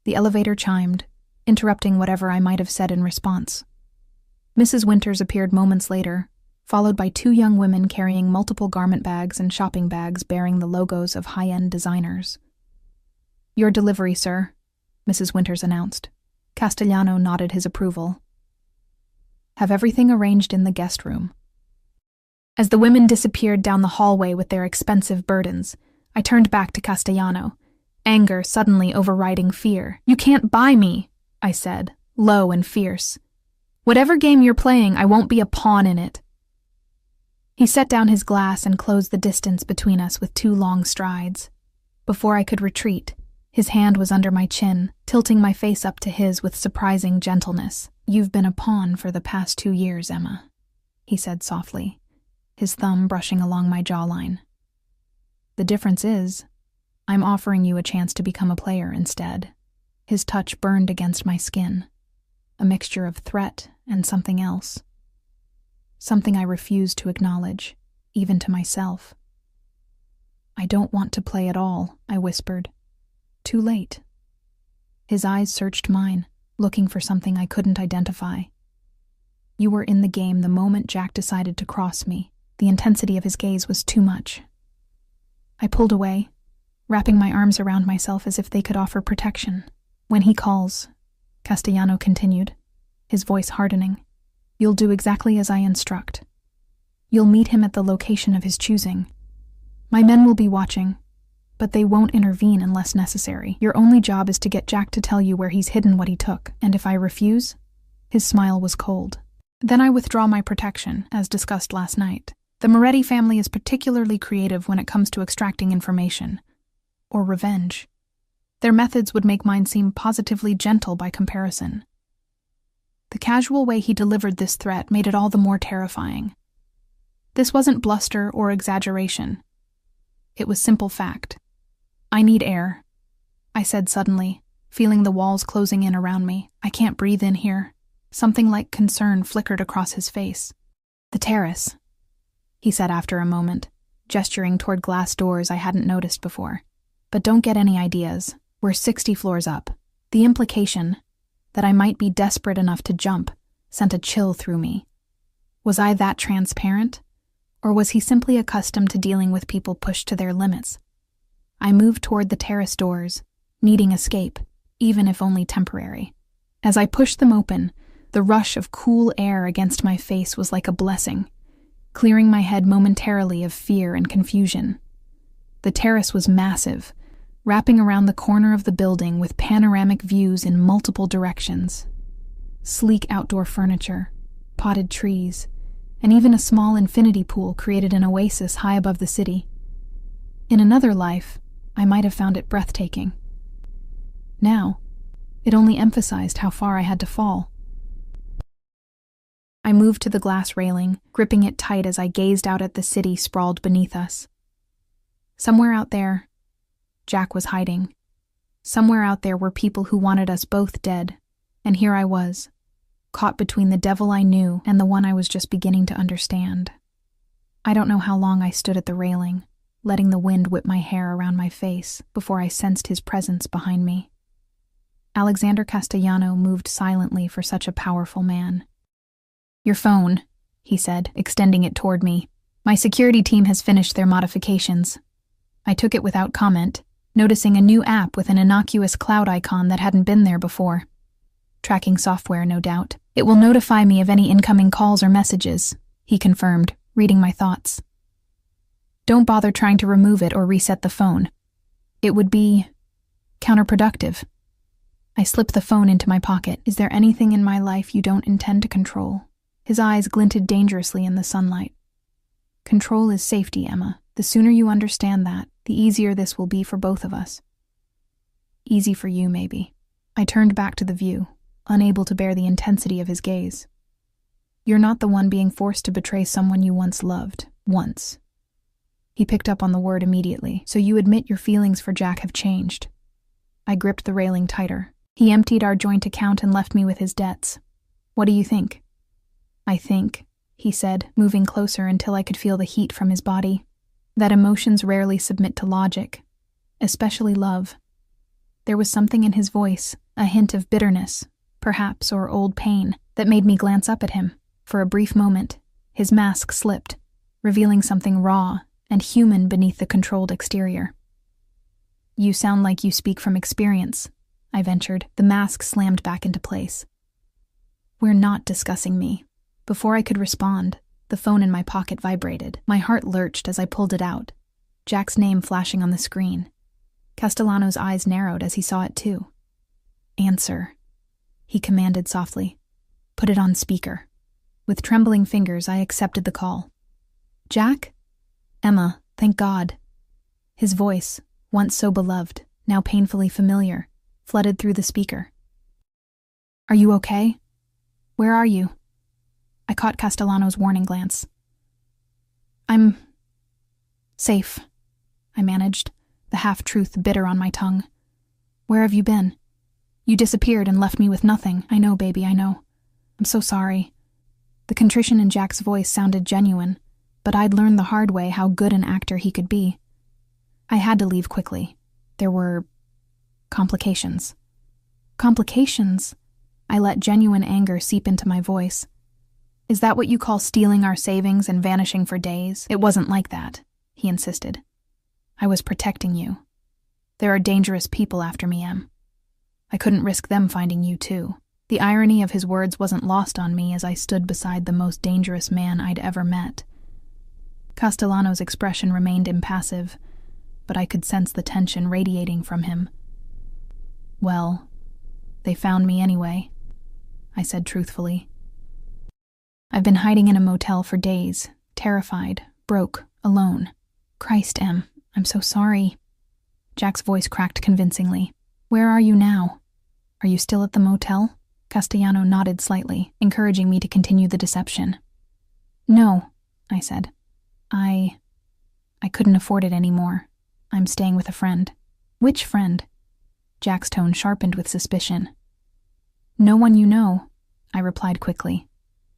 The elevator chimed, interrupting whatever I might have said in response. Mrs. Winters appeared moments later, followed by two young women carrying multiple garment bags and shopping bags bearing the logos of high-end designers. Your delivery, sir, Mrs. Winters announced. Castellano nodded his approval. Have everything arranged in the guest room. As the women disappeared down the hallway with their expensive burdens, I turned back to Castellano, anger suddenly overriding fear. You can't buy me, I said, low and fierce. Whatever game you're playing, I won't be a pawn in it. He set down his glass and closed the distance between us with 2 long strides. Before I could retreat, his hand was under my chin, tilting my face up to his with surprising gentleness. You've been a pawn for the past 2 years, Emma, he said softly, his thumb brushing along my jawline. The difference is, I'm offering you a chance to become a player instead. His touch burned against my skin, a mixture of threat and something else. Something I refused to acknowledge, even to myself. I don't want to play at all, I whispered. Too late. His eyes searched mine, looking for something I couldn't identify. You were in the game the moment Jack decided to cross me. The intensity of his gaze was too much. I pulled away, wrapping my arms around myself as if they could offer protection. When he calls, Castellano continued, his voice hardening, you'll do exactly as I instruct. You'll meet him at the location of his choosing. My men will be watching, but they won't intervene unless necessary. Your only job is to get Jack to tell you where he's hidden what he took, and if I refuse?" His smile was cold. "Then I withdraw my protection, as discussed last night. The Moretti family is particularly creative when it comes to extracting information. Or revenge. Their methods would make mine seem positively gentle by comparison." The casual way he delivered this threat made it all the more terrifying. This wasn't bluster or exaggeration. It was simple fact. "I need air," I said suddenly, feeling the walls closing in around me. "I can't breathe in here." Something like concern flickered across his face. "The terrace," he said after a moment, gesturing toward glass doors I hadn't noticed before. "But don't get any ideas. We're 60 floors up." The implication that I might be desperate enough to jump sent a chill through me. Was I that transparent? Or was he simply accustomed to dealing with people pushed to their limits? I moved toward the terrace doors, needing escape, even if only temporary. As I pushed them open, the rush of cool air against my face was like a blessing, clearing my head momentarily of fear and confusion. The terrace was massive, wrapping around the corner of the building with panoramic views in multiple directions. Sleek outdoor furniture, potted trees, and even a small infinity pool created an oasis high above the city. In another life, I might have found it breathtaking. Now, it only emphasized how far I had to fall. I moved to the glass railing, gripping it tight as I gazed out at the city sprawled beneath us. Somewhere out there, Jack was hiding. Somewhere out there were people who wanted us both dead, and here I was, caught between the devil I knew and the one I was just beginning to understand. I don't know how long I stood at the railing, letting the wind whip my hair around my face before I sensed his presence behind me. Alexander Castellano moved silently for such a powerful man. "Your phone," he said, extending it toward me. "My security team has finished their modifications." I took it without comment, noticing a new app with an innocuous cloud icon that hadn't been there before. Tracking software, no doubt. "It will notify me of any incoming calls or messages," he confirmed, reading my thoughts. "Don't bother trying to remove it or reset the phone. It would be counterproductive." I slipped the phone into my pocket. "Is there anything in my life you don't intend to control?" His eyes glinted dangerously in the sunlight. "Control is safety, Emma. The sooner you understand that, the easier this will be for both of us." "Easy for you, maybe." I turned back to the view, unable to bear the intensity of his gaze. "You're not the one being forced to betray someone you once loved. Once." He picked up on the word immediately. "So you admit your feelings for Jack have changed." I gripped the railing tighter. He emptied our joint account and left me with his debts. "What do you think?" "I think," he said, moving closer until I could feel the heat from his body, "that emotions rarely submit to logic, especially love." There was something in his voice, a hint of bitterness, perhaps, or old pain, that made me glance up at him. For a brief moment, his mask slipped, revealing something raw and human beneath the controlled exterior. "You sound like you speak from experience," I ventured. The mask slammed back into place. "We're not discussing me." Before I could respond, the phone in my pocket vibrated. My heart lurched as I pulled it out, Jack's name flashing on the screen. Castellano's eyes narrowed as he saw it too. "Answer," he commanded softly. "Put it on speaker." With trembling fingers, I accepted the call. "Jack?" "Emma, thank God." His voice, once so beloved, now painfully familiar, flooded through the speaker. "Are you okay? Where are you?" I caught Castellano's warning glance. "I'm safe," I managed, the half-truth bitter on my tongue. "Where have you been? You disappeared and left me with nothing." "I know, baby, I know. I'm so sorry." The contrition in Jack's voice sounded genuine, but I'd learned the hard way how good an actor he could be. I had to leave quickly. There were complications. Complications? I let genuine anger seep into my voice. "Is that what you call stealing our savings and vanishing for days?" "It wasn't like that," he insisted. "I was protecting you. There are dangerous people after me, Em. I couldn't risk them finding you too." The irony of his words wasn't lost on me as I stood beside the most dangerous man I'd ever met. Castellano's expression remained impassive, but I could sense the tension radiating from him. "Well, they found me anyway," I said truthfully. "I've been hiding in a motel for days, terrified, broke, alone. Christ, Em, I'm so sorry." Jack's voice cracked convincingly. "Where are you now? Are you still at the motel?" Castellano nodded slightly, encouraging me to continue the deception. "No," I said. I couldn't afford it anymore. I'm staying with a friend." "Which friend?" Jack's tone sharpened with suspicion. "No one you know," I replied quickly.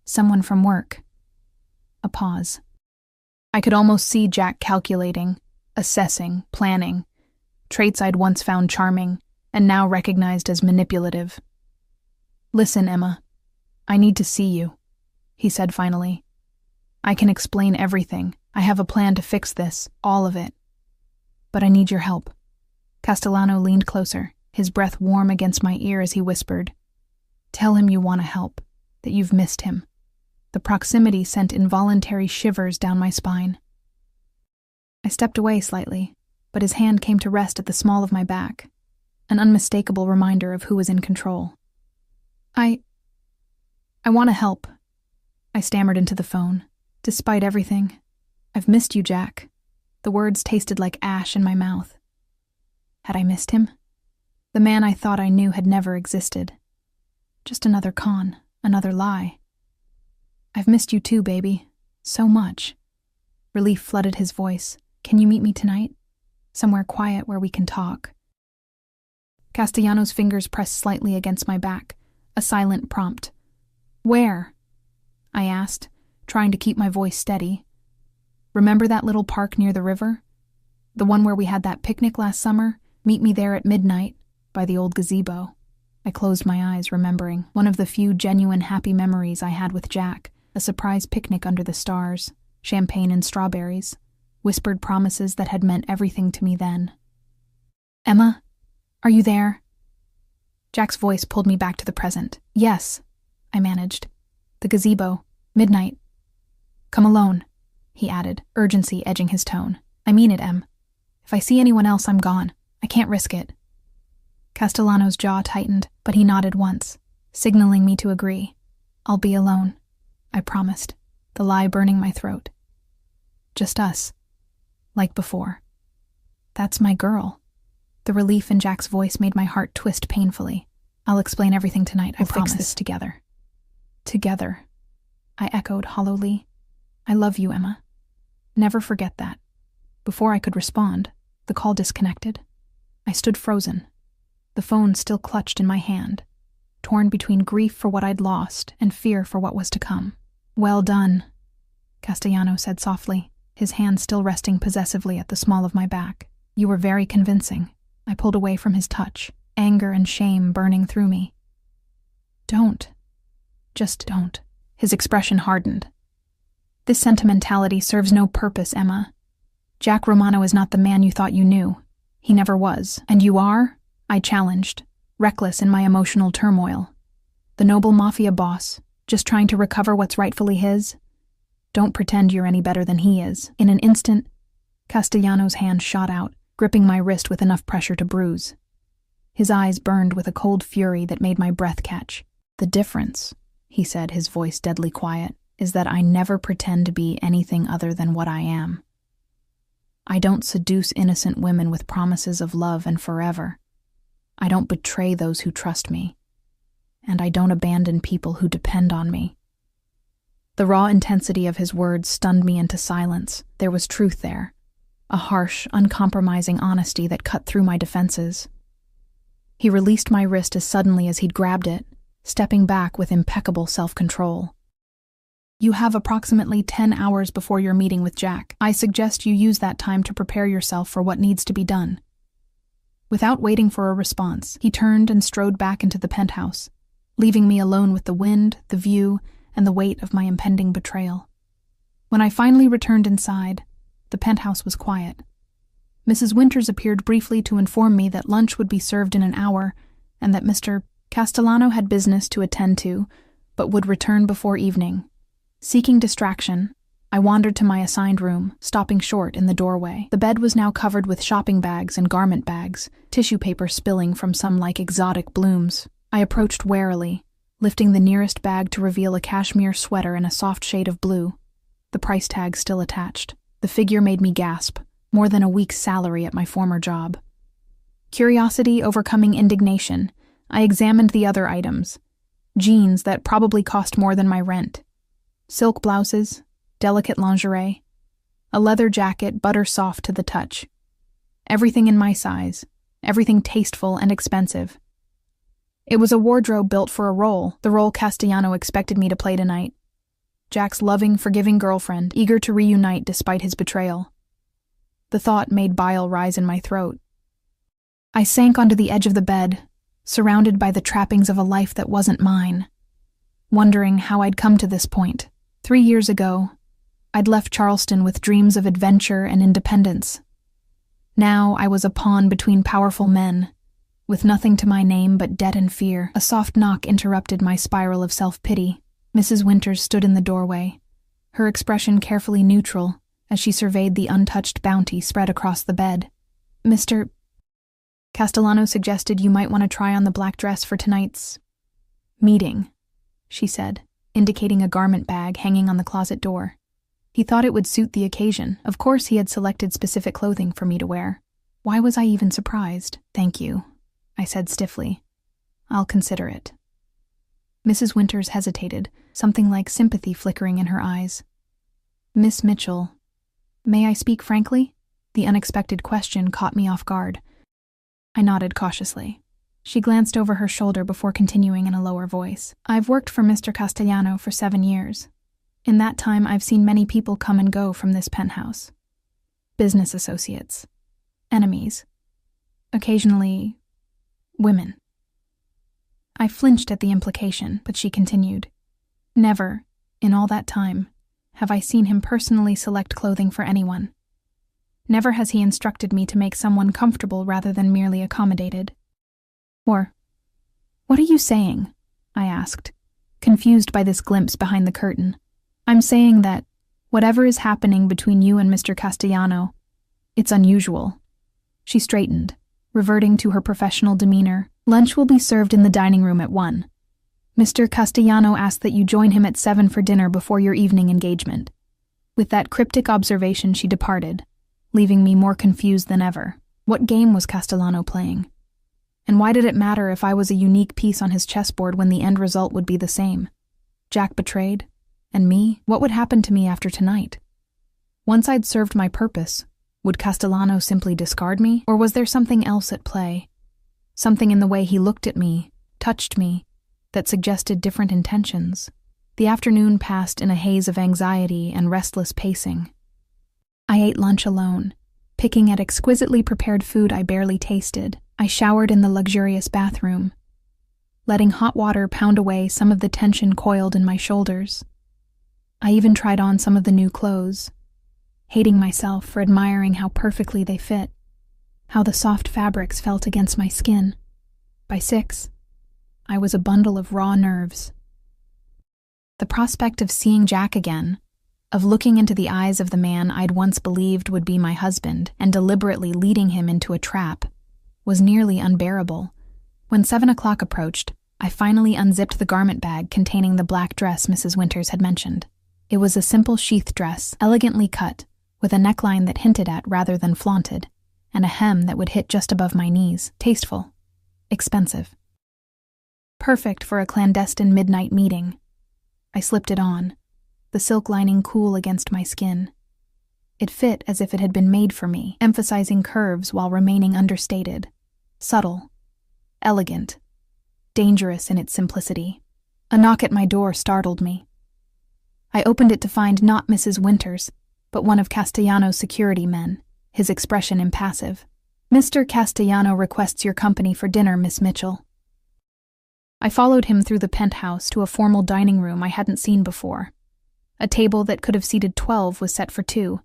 "Someone from work." A pause. I could almost see Jack calculating, assessing, planning, traits I'd once found charming and now recognized as manipulative. "Listen, Emma, I need to see you," he said finally. "I can explain everything. I have a plan to fix this, all of it. But I need your help." Castellano leaned closer, his breath warm against my ear as he whispered, "Tell him you want to help, that you've missed him." The proximity sent involuntary shivers down my spine. I stepped away slightly, but his hand came to rest at the small of my back, an unmistakable reminder of who was in control. I want to help," I stammered into the phone. "Despite everything, I've missed you, Jack." The words tasted like ash in my mouth. Had I missed him? The man I thought I knew had never existed. Just another con, another lie. "I've missed you too, baby. So much." Relief flooded his voice. "Can you meet me tonight? Somewhere quiet where we can talk." Castellano's fingers pressed slightly against my back, a silent prompt. "Where?" I asked, trying to keep my voice steady. "Remember that little park near the river? The one where we had that picnic last summer? Meet me there at midnight, by the old gazebo." I closed my eyes, remembering one of the few genuine happy memories I had with Jack, a surprise picnic under the stars, champagne and strawberries, whispered promises that had meant everything to me then. "Emma, are you there?" Jack's voice pulled me back to the present. "Yes," I managed. "The gazebo, midnight." "Come alone," he added, urgency edging his tone. "I mean it, Em. If I see anyone else, I'm gone. I can't risk it." Castellano's jaw tightened, but he nodded once, signaling me to agree. "I'll be alone," I promised, the lie burning my throat. "Just us, like before." "That's my girl." The relief in Jack's voice made my heart twist painfully. "I'll explain everything tonight, I promise." "We'll fix this together." "Together," I echoed hollowly. "I love you, Emma. Never forget that." Before I could respond, the call disconnected. I stood frozen, the phone still clutched in my hand, torn between grief for what I'd lost and fear for what was to come. "Well done," Castellano said softly, his hand still resting possessively at the small of my back. "You were very convincing." I pulled away from his touch, anger and shame burning through me. "Don't. Just don't." His expression hardened. "This sentimentality serves no purpose, Emma. Jack Romano is not the man you thought you knew. He never was. And you are?" I challenged, reckless in my emotional turmoil. "The noble Mafia boss, just trying to recover what's rightfully his? Don't pretend you're any better than he is." In an instant, Castellano's hand shot out, gripping my wrist with enough pressure to bruise. His eyes burned with a cold fury that made my breath catch. "The difference," he said, his voice deadly quiet, "is that I never pretend to be anything other than what I am. I don't seduce innocent women with promises of love and forever. I don't betray those who trust me. And I don't abandon people who depend on me." The raw intensity of his words stunned me into silence. There was truth there, a harsh, uncompromising honesty that cut through my defenses. He released my wrist as suddenly as he'd grabbed it, stepping back with impeccable self-control. "You have approximately 10 hours before your meeting with Jack. I suggest you use that time to prepare yourself for what needs to be done." Without waiting for a response, he turned and strode back into the penthouse, leaving me alone with the wind, the view, and the weight of my impending betrayal. When I finally returned inside, the penthouse was quiet. Mrs. Winters appeared briefly to inform me that lunch would be served in an hour and that Mr. Castellano had business to attend to, but would return before evening. Seeking distraction, I wandered to my assigned room, stopping short in the doorway. The bed was now covered with shopping bags and garment bags, tissue paper spilling from some like exotic blooms. I approached warily, lifting the nearest bag to reveal a cashmere sweater in a soft shade of blue, the price tag still attached. The figure made me gasp, more than a week's salary at my former job. Curiosity overcoming indignation, I examined the other items. Jeans that probably cost more than my rent. Silk blouses, delicate lingerie, a leather jacket butter soft to the touch. Everything in my size, everything tasteful and expensive. It was a wardrobe built for a role, the role Castellano expected me to play tonight. Jack's loving, forgiving girlfriend, eager to reunite despite his betrayal. The thought made bile rise in my throat. I sank onto the edge of the bed, surrounded by the trappings of a life that wasn't mine, wondering how I'd come to this point. 3 years ago, I'd left Charleston with dreams of adventure and independence. Now I was a pawn between powerful men, with nothing to my name but debt and fear. A soft knock interrupted my spiral of self-pity. Mrs. Winters stood in the doorway, her expression carefully neutral as she surveyed the untouched bounty spread across the bed. Mr. Castellano suggested you might want to try on the black dress for tonight's meeting, she said, indicating a garment bag hanging on the closet door. He thought it would suit the occasion. Of course, he had selected specific clothing for me to wear. Why was I even surprised? Thank you, I said stiffly. I'll consider it. Mrs. Winters hesitated, something like sympathy flickering in her eyes. Miss Mitchell, may I speak frankly? The unexpected question caught me off guard. I nodded cautiously. She glanced over her shoulder before continuing in a lower voice. I've worked for Mr. Castellano for 7 years. In that time, I've seen many people come and go from this penthouse. Business associates. Enemies. Occasionally, women. I flinched at the implication, but she continued. Never, in all that time, have I seen him personally select clothing for anyone. Never has he instructed me to make someone comfortable rather than merely accommodated. Or, what are you saying? I asked, confused by this glimpse behind the curtain. I'm saying that, whatever is happening between you and Mr. Castellano, it's unusual. She straightened, reverting to her professional demeanor. Lunch will be served in the dining room at 1. Mr. Castellano asked that you join him at 7 for dinner before your evening engagement. With that cryptic observation, she departed, leaving me more confused than ever. What game was Castellano playing? And why did it matter if I was a unique piece on his chessboard when the end result would be the same? Jack betrayed? And me? What would happen to me after tonight? Once I'd served my purpose, would Castellano simply discard me? Or was there something else at play? Something in the way he looked at me, touched me, that suggested different intentions. The afternoon passed in a haze of anxiety and restless pacing. I ate lunch alone, picking at exquisitely prepared food I barely tasted. I showered in the luxurious bathroom, letting hot water pound away some of the tension coiled in my shoulders. I even tried on some of the new clothes, hating myself for admiring how perfectly they fit, how the soft fabrics felt against my skin. By 6, I was a bundle of raw nerves. The prospect of seeing Jack again, of looking into the eyes of the man I'd once believed would be my husband and deliberately leading him into a trap, was nearly unbearable. When 7 o'clock approached, I finally unzipped the garment bag containing the black dress Mrs. Winters had mentioned. It was a simple sheath dress, elegantly cut, with a neckline that hinted at rather than flaunted, and a hem that would hit just above my knees. Tasteful. Expensive. Perfect for a clandestine midnight meeting. I slipped it on, the silk lining cool against my skin. It fit as if it had been made for me, emphasizing curves while remaining understated. Subtle. Elegant. Dangerous in its simplicity. A knock at my door startled me. I opened it to find not Mrs. Winters, but one of Castellano's security men, his expression impassive. Mr. Castellano requests your company for dinner, Miss Mitchell. I followed him through the penthouse to a formal dining room I hadn't seen before. A table that could have seated 12 was set for 2,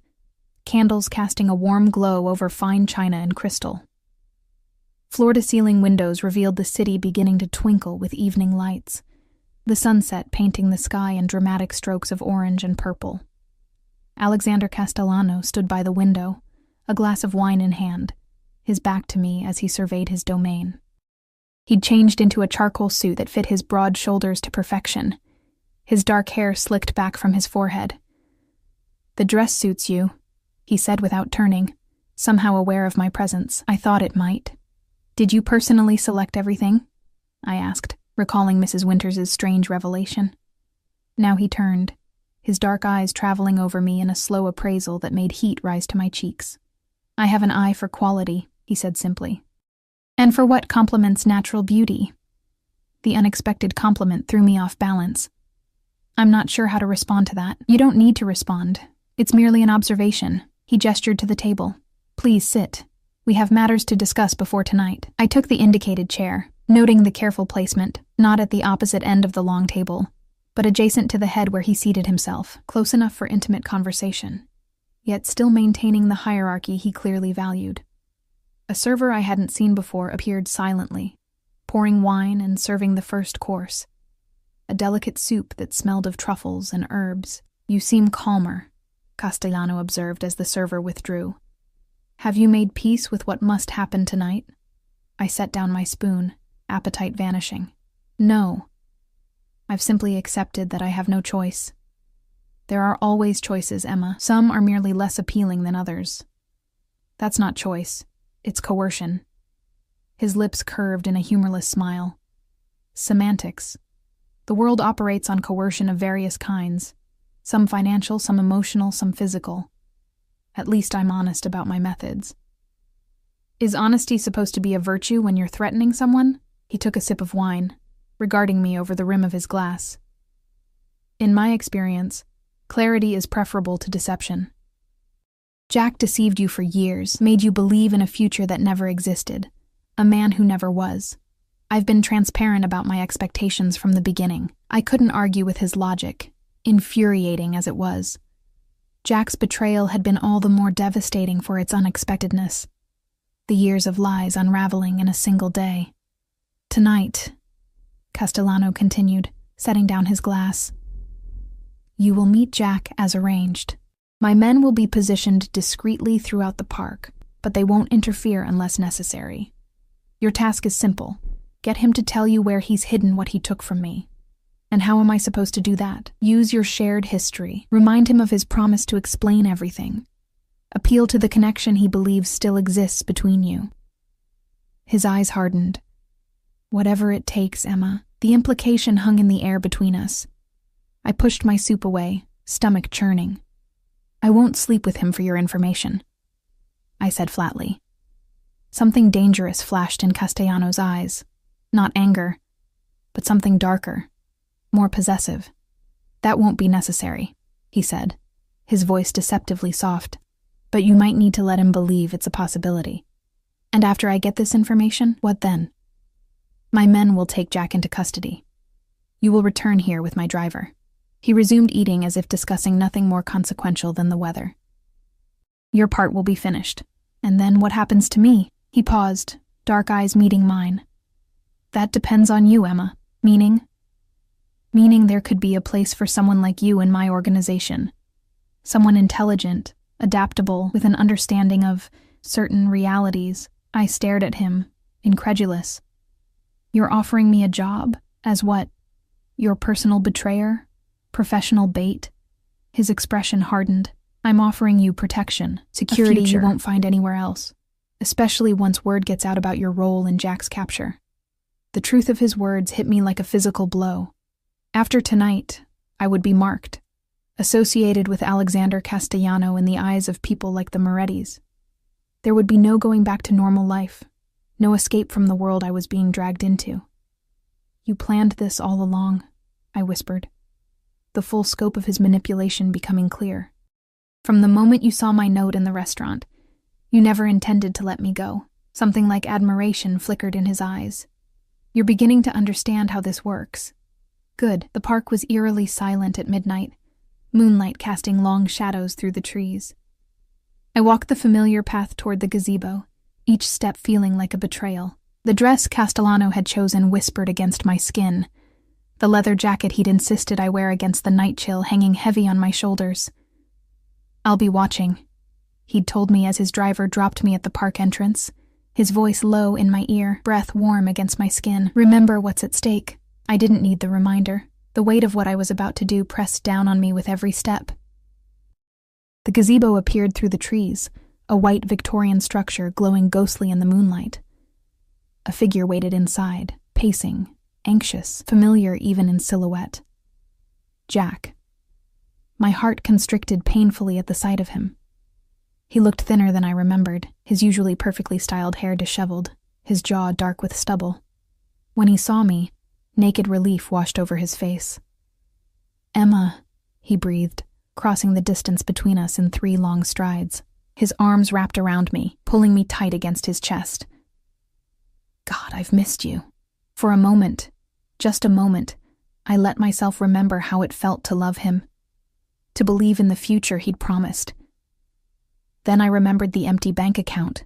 candles casting a warm glow over fine china and crystal. Floor-to-ceiling windows revealed the city beginning to twinkle with evening lights, the sunset painting the sky in dramatic strokes of orange and purple. Alexander Castellano stood by the window, a glass of wine in hand, his back to me as he surveyed his domain. He'd changed into a charcoal suit that fit his broad shoulders to perfection, his dark hair slicked back from his forehead. "The dress suits you," he said without turning, somehow aware of my presence. I thought it might. "Did you personally select everything?" I asked, recalling Mrs. Winters's strange revelation. Now he turned, his dark eyes traveling over me in a slow appraisal that made heat rise to my cheeks. "I have an eye for quality," he said simply. "And for what complements natural beauty?" The unexpected compliment threw me off balance. I'm not sure how to respond to that. "You don't need to respond. It's merely an observation." He gestured to the table. "Please sit. We have matters to discuss before tonight." I took the indicated chair, noting the careful placement, not at the opposite end of the long table, but adjacent to the head where he seated himself, close enough for intimate conversation, yet still maintaining the hierarchy he clearly valued. A server I hadn't seen before appeared silently, pouring wine and serving the first course, a delicate soup that smelled of truffles and herbs. "You seem calmer," Castellano observed as the server withdrew. "Have you made peace with what must happen tonight?" I set down my spoon, appetite vanishing. "No. I've simply accepted that I have no choice. There are always choices, Emma. Some are merely less appealing than others. That's not choice. It's coercion." His lips curved in a humorless smile. "Semantics. The world operates on coercion of various kinds, some financial, some emotional, some physical. At least I'm honest about my methods." "Is honesty supposed to be a virtue when you're threatening someone?" He took a sip of wine, regarding me over the rim of his glass. "In my experience, clarity is preferable to deception. Jack deceived you for years, made you believe in a future that never existed, a man who never was. I've been transparent about my expectations from the beginning. I couldn't argue with his logic, infuriating as it was. Jack's betrayal had been all the more devastating for its unexpectedness, the years of lies unraveling in a single day. "Tonight," Castellano continued, setting down his glass, "you will meet Jack as arranged. My men will be positioned discreetly throughout the park, but they won't interfere unless necessary. Your task is simple. Get him to tell you where he's hidden what he took from me. And how am I supposed to do that? Use your shared history. Remind him of his promise to explain everything. Appeal to the connection he believes still exists between you." His eyes hardened. "Whatever it takes, Emma." The implication hung in the air between us. I pushed my soup away, stomach churning. "I won't sleep with him for your information," I said flatly. Something dangerous flashed in Castellano's eyes. Not anger, but something darker, more possessive. "That won't be necessary," he said, his voice deceptively soft. "But you might need to let him believe it's a possibility. And after I get this information, what then?" "My men will take Jack into custody. You will return here with my driver." He resumed eating as if discussing nothing more consequential than the weather. "Your part will be finished. And then what happens to me?" He paused, dark eyes meeting mine. "That depends on you, Emma." "Meaning?" "Meaning there could be a place for someone like you in my organization. Someone intelligent, adaptable, with an understanding of certain realities." I stared at him, incredulous. "You're offering me a job? As what? Your personal betrayer? Professional bait?" His expression hardened. "I'm offering you protection, security you won't find anywhere else, especially once word gets out about your role in Jack's capture." The truth of his words hit me like a physical blow. After tonight, I would be marked, associated with Alexander Castellano in the eyes of people like the Morettis. There would be no going back to normal life, no escape from the world I was being dragged into. "You planned this all along," I whispered, the full scope of his manipulation becoming clear. "From the moment you saw my note in the restaurant, you never intended to let me go." Something like admiration flickered in his eyes. "You're beginning to understand how this works." Good. The park was eerily silent at midnight, moonlight casting long shadows through the trees. I walked the familiar path toward the gazebo, each step feeling like a betrayal. The dress Castellano had chosen whispered against my skin, the leather jacket he'd insisted I wear against the night chill hanging heavy on my shoulders. I'll be watching, he'd told me as his driver dropped me at the park entrance, his voice low in my ear, breath warm against my skin. Remember what's at stake. I didn't need the reminder. The weight of what I was about to do pressed down on me with every step. The gazebo appeared through the trees, a white Victorian structure glowing ghostly in the moonlight. A figure waited inside, pacing, anxious, familiar even in silhouette. Jack. My heart constricted painfully at the sight of him. He looked thinner than I remembered, his usually perfectly styled hair disheveled, his jaw dark with stubble. When he saw me, naked relief washed over his face. "Emma," he breathed, crossing the distance between us in 3 long strides, his arms wrapped around me, pulling me tight against his chest. God, I've missed you. For a moment, just a moment, I let myself remember how it felt to love him, to believe in the future he'd promised. Then I remembered the empty bank account,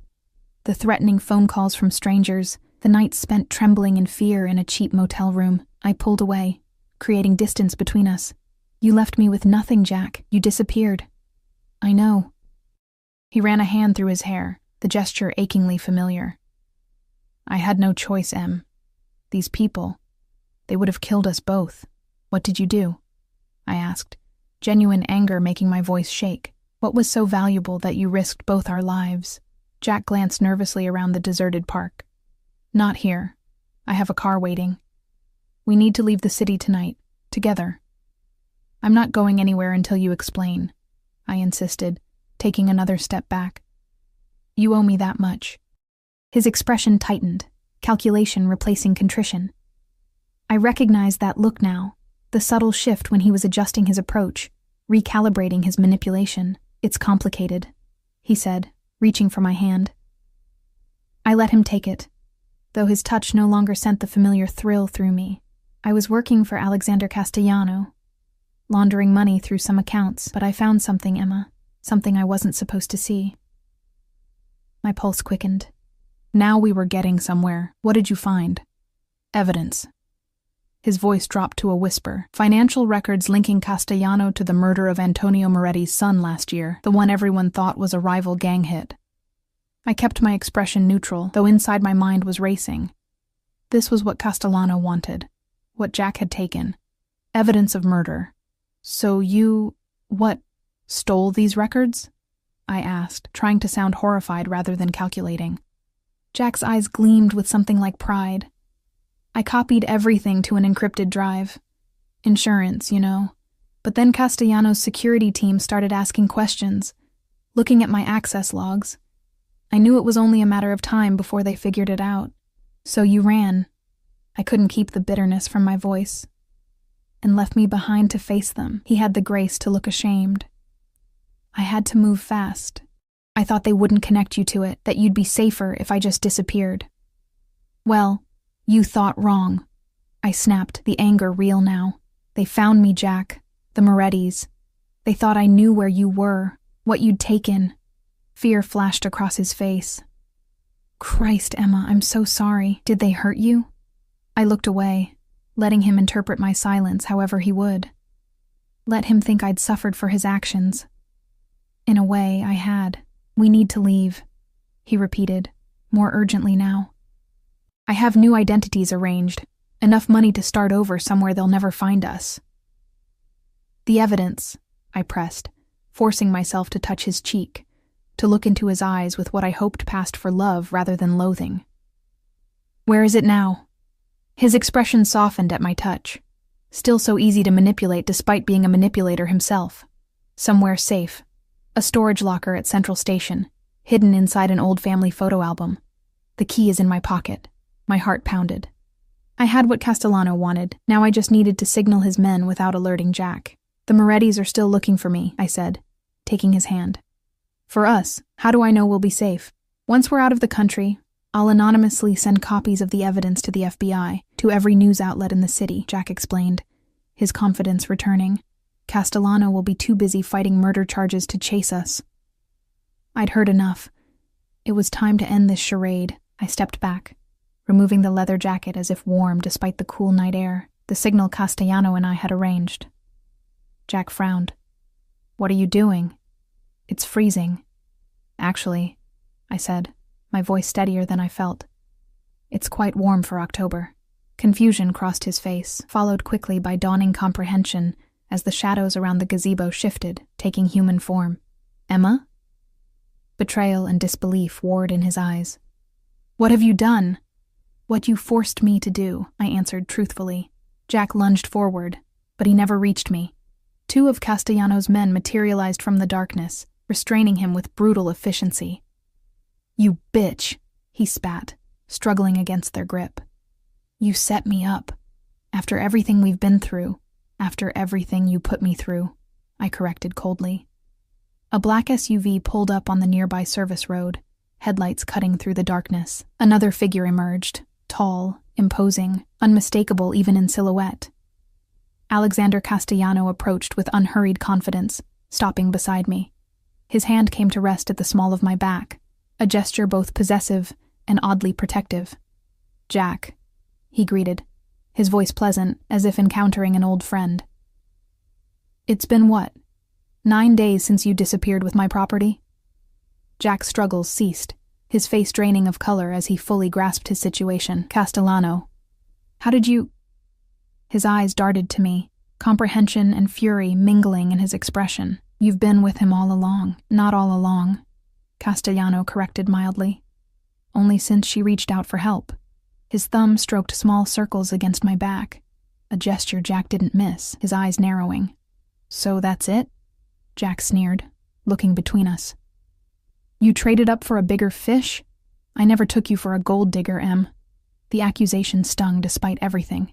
the threatening phone calls from strangers, the nights spent trembling in fear in a cheap motel room. I pulled away, creating distance between us. "You left me with nothing, Jack. You disappeared." "I know." He ran a hand through his hair, the gesture achingly familiar. "I had no choice, Em. These people, they would have killed us both. What did you do?" I asked, genuine anger making my voice shake. "What was so valuable that you risked both our lives?" Jack glanced nervously around the deserted park. "Not here. I have a car waiting. We need to leave the city tonight, together." "I'm not going anywhere until you explain," I insisted, taking another step back. "You owe me that much." His expression tightened, calculation replacing contrition. I recognized that look now, the subtle shift when he was adjusting his approach, recalibrating his manipulation. "It's complicated," he said, reaching for my hand. I let him take it, though his touch no longer sent the familiar thrill through me. I was working for Alexander Castellano, laundering money through some accounts, but I found something, Emma, something I wasn't supposed to see. My pulse quickened. Now we were getting somewhere. "What did you find?" "Evidence." His voice dropped to a whisper. "Financial records linking Castellano to the murder of Antonio Moretti's son last year, the one everyone thought was a rival gang hit." I kept my expression neutral, though inside my mind was racing. This was what Castellano wanted, what Jack had taken. Evidence of murder. "So you, stole these records?" I asked, trying to sound horrified rather than calculating. Jack's eyes gleamed with something like pride. "I copied everything to an encrypted drive. Insurance, you know. But then Castellano's security team started asking questions, looking at my access logs. I knew it was only a matter of time before they figured it out. So you ran." I couldn't keep the bitterness from my voice. "And left me behind to face them." He had the grace to look ashamed. "I had to move fast. I thought they wouldn't connect you to it, that you'd be safer if I just disappeared." "Well, you thought wrong." I snapped, the anger real now. "They found me, Jack. The Morettis. They thought I knew where you were, what you'd taken." Fear flashed across his face. "Christ, Emma, I'm so sorry. Did they hurt you?" I looked away, letting him interpret my silence however he would. Let him think I'd suffered for his actions. In a way, I had. "We need to leave," he repeated, more urgently now. "I have new identities arranged, enough money to start over somewhere they'll never find us." "The evidence," I pressed, forcing myself to touch his cheek, to look into his eyes with what I hoped passed for love rather than loathing. "Where is it now?" His expression softened at my touch, still so easy to manipulate despite being a manipulator himself. "Somewhere safe. A storage locker at Central Station, hidden inside an old family photo album. The key is in my pocket." My heart pounded. I had what Castellano wanted. Now I just needed to signal his men without alerting Jack. "The Morettis are still looking for me," I said, taking his hand. "For us, how do I know we'll be safe? Once we're out of the country, I'll anonymously send copies of the evidence to the FBI, to every news outlet in the city," Jack explained, his confidence returning. "Castellano will be too busy fighting murder charges to chase us." I'd heard enough. It was time to end this charade. I stepped back, removing the leather jacket as if warm despite the cool night air, the signal Castellano and I had arranged. Jack frowned. "What are you doing?" It's freezing. Actually, I said, my voice steadier than I felt. It's quite warm for October. Confusion crossed his face, followed quickly by dawning comprehension as the shadows around the gazebo shifted, taking human form. Emma? Betrayal and disbelief warred in his eyes. What have you done? What you forced me to do, I answered truthfully. Jack lunged forward, but he never reached me. Two of Castellano's men materialized from the darkness, restraining him with brutal efficiency. You bitch, he spat, struggling against their grip. You set me up. After everything we've been through, after everything you put me through, I corrected coldly. A black SUV pulled up on the nearby service road, headlights cutting through the darkness. Another figure emerged, tall, imposing, unmistakable even in silhouette. Alexander Castellano approached with unhurried confidence, stopping beside me. His hand came to rest at the small of my back, a gesture both possessive and oddly protective. Jack, he greeted, his voice pleasant, as if encountering an old friend. It's been what? 9 days since you disappeared with my property? Jack's struggles ceased, his face draining of color as he fully grasped his situation. Castellano, how did you... His eyes darted to me, comprehension and fury mingling in his expression. You've been with him all along. Not all along, Castellano corrected mildly. Only since she reached out for help. His thumb stroked small circles against my back, a gesture Jack didn't miss, his eyes narrowing. So that's it? Jack sneered, looking between us. You traded up for a bigger fish? I never took you for a gold digger, Em. The accusation stung despite everything.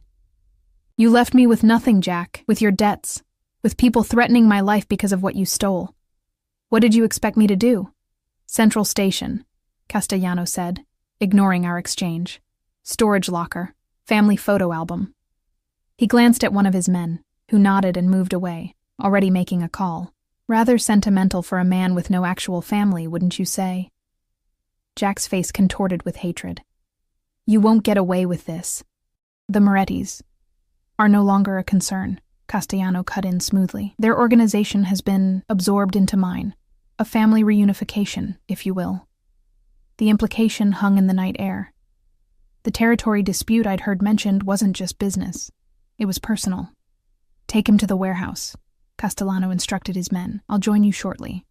You left me with nothing, Jack, with your debts, with people threatening my life because of what you stole. What did you expect me to do? Central Station, Castellano said, ignoring our exchange. Storage locker, family photo album. He glanced at one of his men, who nodded and moved away, already making a call. Rather sentimental for a man with no actual family, wouldn't you say? Jack's face contorted with hatred. You won't get away with this. The Morettis are no longer a concern, Castellano cut in smoothly. Their organization has been absorbed into mine. A family reunification, if you will. The implication hung in the night air. The territory dispute I'd heard mentioned wasn't just business. It was personal. Take him to the warehouse, Castellano instructed his men. I'll join you shortly.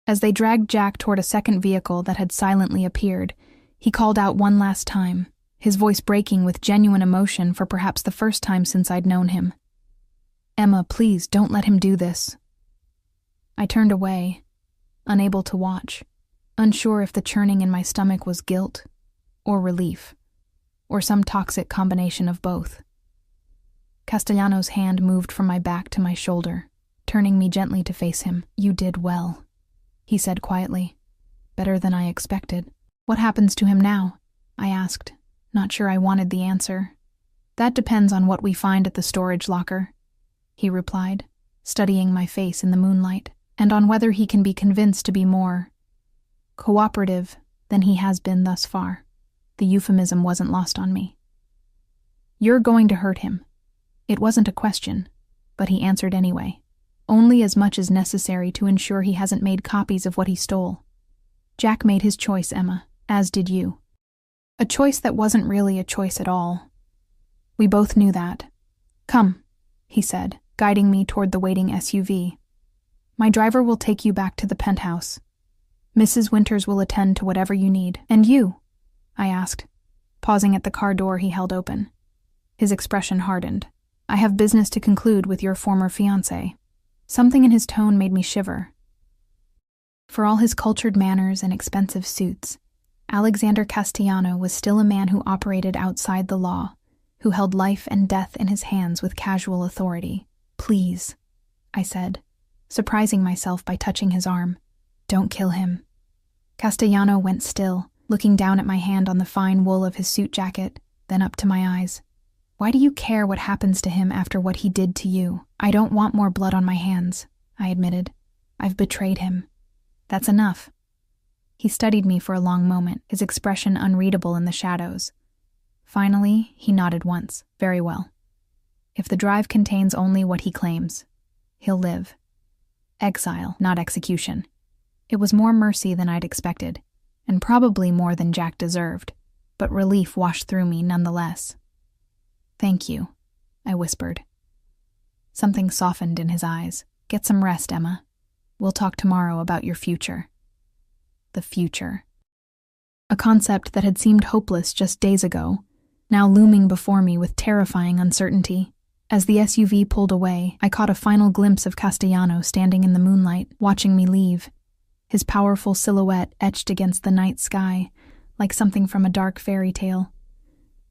As they dragged Jack toward a second vehicle that had silently appeared, he called out one last time, his voice breaking with genuine emotion for perhaps the first time since I'd known him. Emma, please, don't let him do this. I turned away, unable to watch, unsure if the churning in my stomach was guilt or relief, or some toxic combination of both. Castellano's hand moved from my back to my shoulder, turning me gently to face him. You did well, he said quietly. Better than I expected. What happens to him now? I asked, not sure I wanted the answer. That depends on what we find at the storage locker, he replied, studying my face in the moonlight, and on whether he can be convinced to be more cooperative than he has been thus far. The euphemism wasn't lost on me. You're going to hurt him. It wasn't a question, but he answered anyway. Only as much as necessary to ensure he hasn't made copies of what he stole. Jack made his choice, Emma, as did you. A choice that wasn't really a choice at all. We both knew that. Come, he said, guiding me toward the waiting SUV. My driver will take you back to the penthouse. Mrs. Winters will attend to whatever you need. And you? I asked, pausing at the car door he held open. His expression hardened. I have business to conclude with your former fiancé. Something in his tone made me shiver. For all his cultured manners and expensive suits, Alexander Castellano was still a man who operated outside the law, who held life and death in his hands with casual authority. Please, I said, surprising myself by touching his arm. Don't kill him. Castellano went still, looking down at my hand on the fine wool of his suit jacket, then up to my eyes. Why do you care what happens to him after what he did to you? I don't want more blood on my hands, I admitted. I've betrayed him. That's enough. He studied me for a long moment, his expression unreadable in the shadows. Finally, he nodded once. Very well. If the drive contains only what he claims, he'll live. Exile, not execution. It was more mercy than I'd expected, and probably more than Jack deserved, but relief washed through me nonetheless. "Thank you," I whispered. Something softened in his eyes. "Get some rest, Emma. We'll talk tomorrow about your future." The future. A concept that had seemed hopeless just days ago, now looming before me with terrifying uncertainty. As the SUV pulled away, I caught a final glimpse of Castellano standing in the moonlight, watching me leave, his powerful silhouette etched against the night sky, like something from a dark fairy tale.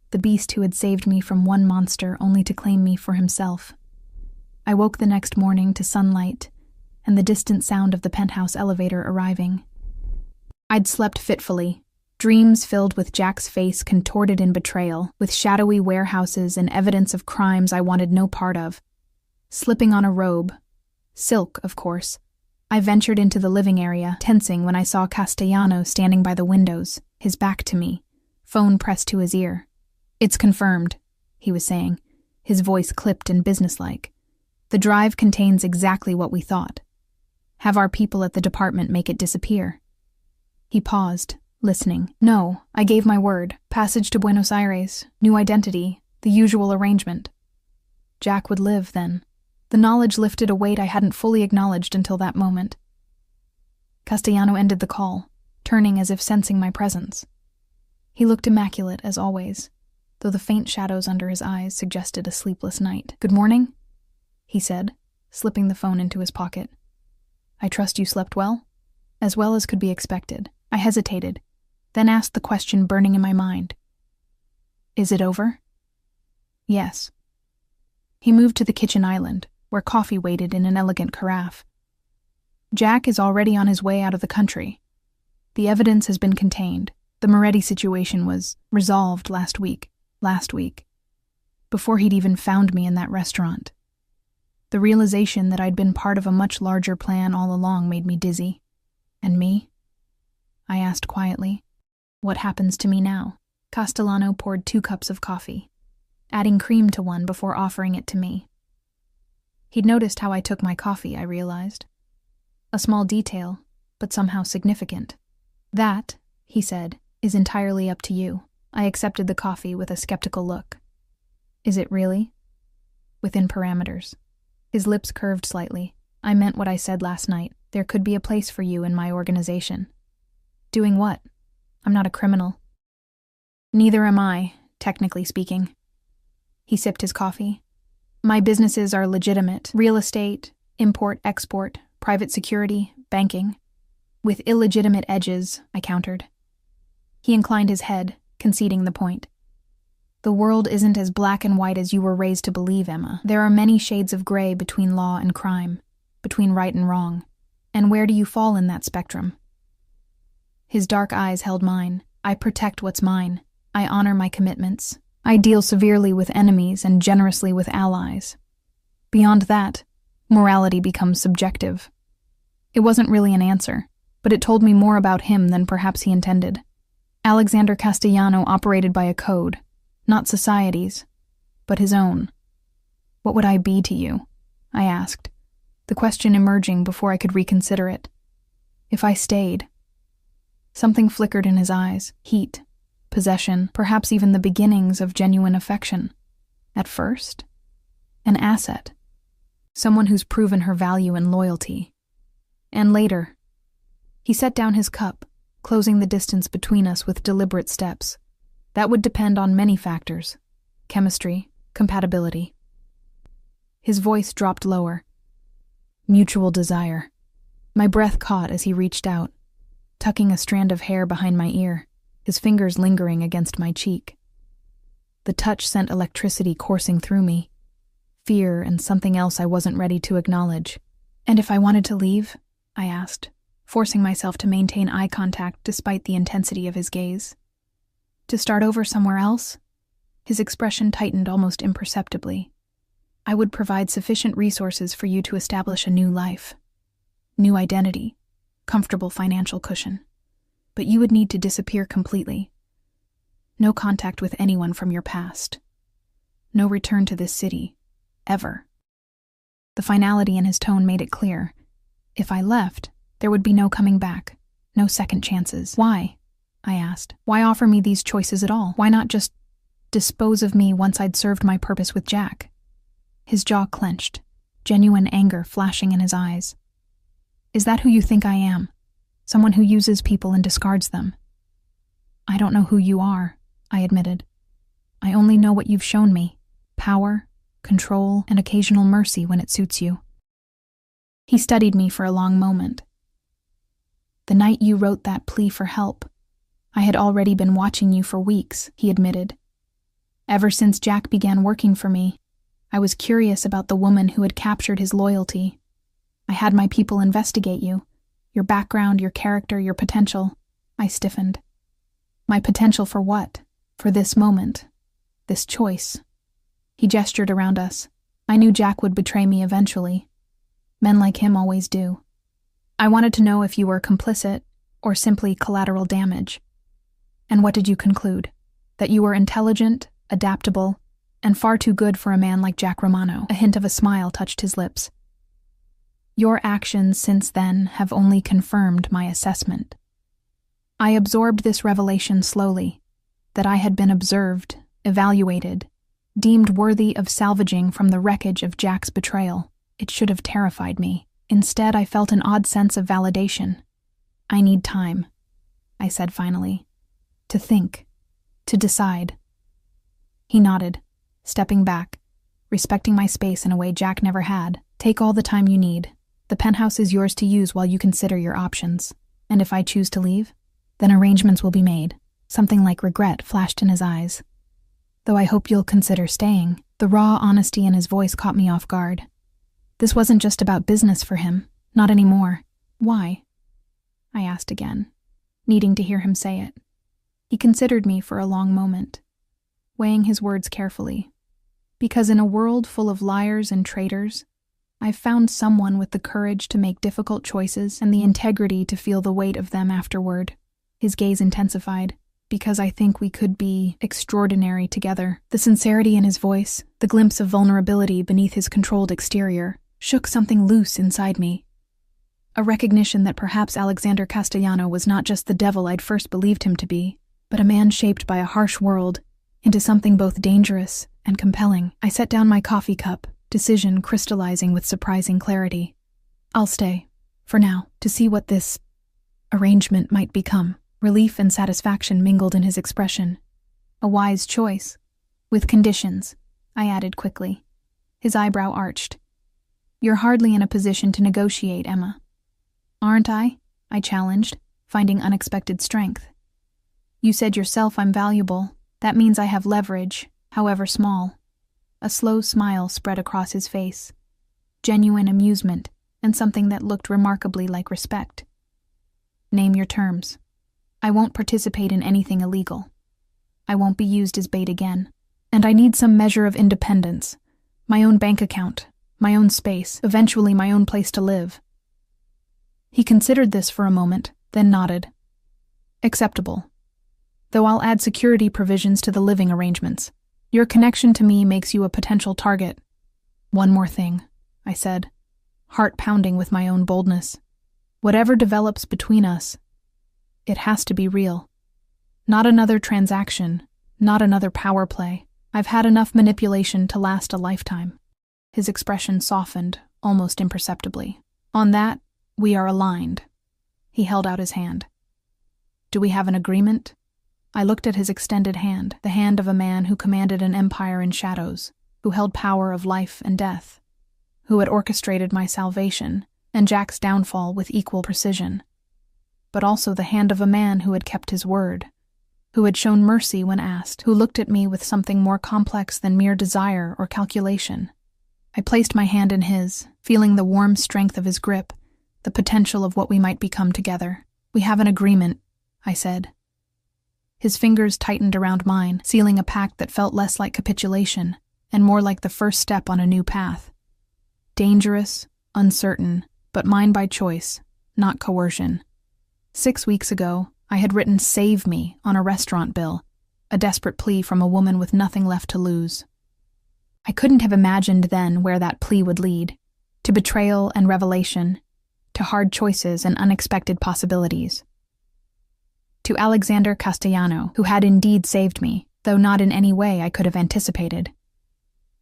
The beast who had saved me from one monster only to claim me for himself. I woke the next morning to sunlight and the distant sound of the penthouse elevator arriving. I'd slept fitfully, dreams filled with Jack's face contorted in betrayal, with shadowy warehouses and evidence of crimes I wanted no part of. Slipping on a robe, silk, of course, I ventured into the living area, tensing when I saw Castellano standing by the windows, his back to me, phone pressed to his ear. "It's confirmed," he was saying, his voice clipped and businesslike. "The drive contains exactly what we thought. Have our people at the department make it disappear." He paused, listening. "No, I gave my word. Passage to Buenos Aires, new identity, the usual arrangement." Jack would live, then. The knowledge lifted a weight I hadn't fully acknowledged until that moment. Castellano ended the call, turning as if sensing my presence. He looked immaculate, as always, though the faint shadows under his eyes suggested a sleepless night. "Good morning," he said, slipping the phone into his pocket. "I trust you slept well?" "As well as could be expected." I hesitated, then asked the question burning in my mind. "Is it over?" "Yes." He moved to the kitchen island, where coffee waited in an elegant carafe. "Jack is already on his way out of the country. The evidence has been contained. The Moretti situation was resolved last week, before he'd even found me in that restaurant. The realization that I'd been part of a much larger plan all along made me dizzy. And me?" I asked quietly. "What happens to me now?" Castellano poured 2 cups of coffee, adding cream to one before offering it to me. He'd noticed how I took my coffee, I realized. A small detail, but somehow significant. "That," he said, "is entirely up to you." I accepted the coffee with a skeptical look. "Is it really?" "Within parameters." His lips curved slightly. "I meant what I said last night. There could be a place for you in my organization." "Doing what? I'm not a criminal." "Neither am I, technically speaking." He sipped his coffee. "My businesses are legitimate. Real estate, import, export, private security, banking. With illegitimate edges," I countered. He inclined his head, conceding the point. "The world isn't as black and white as you were raised to believe, Emma. There are many shades of gray between law and crime, between right and wrong. And where do you fall in that spectrum?" His dark eyes held mine. "I protect what's mine. I honor my commitments. I deal severely with enemies and generously with allies. Beyond that, morality becomes subjective." It wasn't really an answer, but it told me more about him than perhaps he intended. Alexander Castellano operated by a code, not society's, but his own. "What would I be to you?" I asked, the question emerging before I could reconsider it. "If I stayed." Something flickered in his eyes, heat, possession, perhaps even the beginnings of genuine affection. At first, an asset. Someone who's proven her value and loyalty. And later, he set down his cup, closing the distance between us with deliberate steps. That would depend on many factors: chemistry, compatibility. His voice dropped lower. Mutual desire. My breath caught as he reached out, tucking a strand of hair behind my ear, his fingers lingering against my cheek. The touch sent electricity coursing through me, fear and something else I wasn't ready to acknowledge. "And if I wanted to leave?" I asked, forcing myself to maintain eye contact despite the intensity of his gaze. "To start over somewhere else?" His expression tightened almost imperceptibly. "I would provide sufficient resources for you to establish a new life, new identity, comfortable financial cushion. But you would need to disappear completely. No contact with anyone from your past. No return to this city, ever." The finality in his tone made it clear. If I left, There would be no coming back, no second chances. Why? I asked. Why offer me these choices at all? Why not just dispose of me once I'd served my purpose with Jack? His jaw clenched, genuine anger flashing in his eyes. Is that who you think I am? Someone who uses people and discards them? I don't know who you are, I admitted. I only know what you've shown me: power, control, and occasional mercy when it suits you. He studied me for a long moment. The night you wrote that plea for help, I had already been watching you for weeks, he admitted. Ever since Jack began working for me, I was curious about the woman who had captured his loyalty. I had my people investigate you, your background, your character, your potential. I stiffened. My potential for what? For this moment. This choice. He gestured around us. I knew Jack would betray me eventually. Men like him always do. I wanted to know if you were complicit or simply collateral damage. And what did you conclude? That you were intelligent, adaptable, and far too good for a man like Jack Romano. A hint of a smile touched his lips. Your actions since then have only confirmed my assessment. I absorbed this revelation slowly, that I had been observed, evaluated, deemed worthy of salvaging from the wreckage of Jack's betrayal. It should have terrified me. Instead, I felt an odd sense of validation. I need time, I said finally. To think. To decide. He nodded, stepping back, respecting my space in a way Jack never had. Take all the time you need. The penthouse is yours to use while you consider your options. And if I choose to leave, then arrangements will be made. Something like regret flashed in his eyes. Though I hope you'll consider staying. The raw honesty in his voice caught me off guard. This wasn't just about business for him. Not anymore. Why? I asked again, needing to hear him say it. He considered me for a long moment, weighing his words carefully. Because in a world full of liars and traitors, I've found someone with the courage to make difficult choices and the integrity to feel the weight of them afterward. His gaze intensified. Because I think we could be extraordinary together. The sincerity in his voice, the glimpse of vulnerability beneath his controlled exterior, shook something loose inside me. A recognition that perhaps Alexander Castellano was not just the devil I'd first believed him to be, but a man shaped by a harsh world into something both dangerous and compelling. I set down my coffee cup, decision crystallizing with surprising clarity. I'll stay, for now, to see what this arrangement might become. Relief and satisfaction mingled in his expression. A wise choice. With conditions, I added quickly. His eyebrow arched. You're hardly in a position to negotiate, Emma. Aren't I? I challenged, finding unexpected strength. You said yourself I'm valuable. That means I have leverage, however small. A slow smile spread across his face. Genuine amusement, and something that looked remarkably like respect. Name your terms. I won't participate in anything illegal. I won't be used as bait again. And I need some measure of independence. My own bank account, my own space, eventually my own place to live. He considered this for a moment, then nodded. Acceptable. Though I'll add security provisions to the living arrangements. Your connection to me makes you a potential target. One more thing, I said, heart pounding with my own boldness. Whatever develops between us, it has to be real. Not another transaction, not another power play. I've had enough manipulation to last a lifetime. His expression softened, almost imperceptibly. On that, we are aligned. He held out his hand. Do we have an agreement? I looked at his extended hand, the hand of a man who commanded an empire in shadows, who held power of life and death, who had orchestrated my salvation and Jack's downfall with equal precision, but also the hand of a man who had kept his word, who had shown mercy when asked, who looked at me with something more complex than mere desire or calculation. I placed my hand in his, feeling the warm strength of his grip, the potential of what we might become together. We have an agreement, I said. His fingers tightened around mine, sealing a pact that felt less like capitulation and more like the first step on a new path. Dangerous, uncertain, but mine by choice, not coercion. 6 weeks ago, I had written "Save Me" on a restaurant bill, a desperate plea from a woman with nothing left to lose. I couldn't have imagined then where that plea would lead, to betrayal and revelation, to hard choices and unexpected possibilities. To Alexander Castellano, who had indeed saved me, though not in any way I could have anticipated.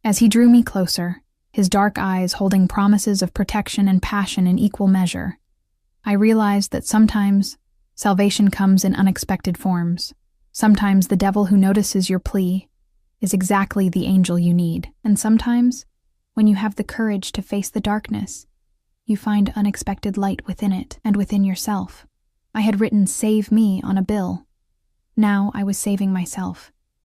As he drew me closer, his dark eyes holding promises of protection and passion in equal measure, I realized that sometimes salvation comes in unexpected forms. Sometimes the devil who notices your plea is exactly the angel you need, and sometimes, when you have the courage to face the darkness, you find unexpected light within it and within yourself. I had written "Save Me" on a bill. Now I was saving myself.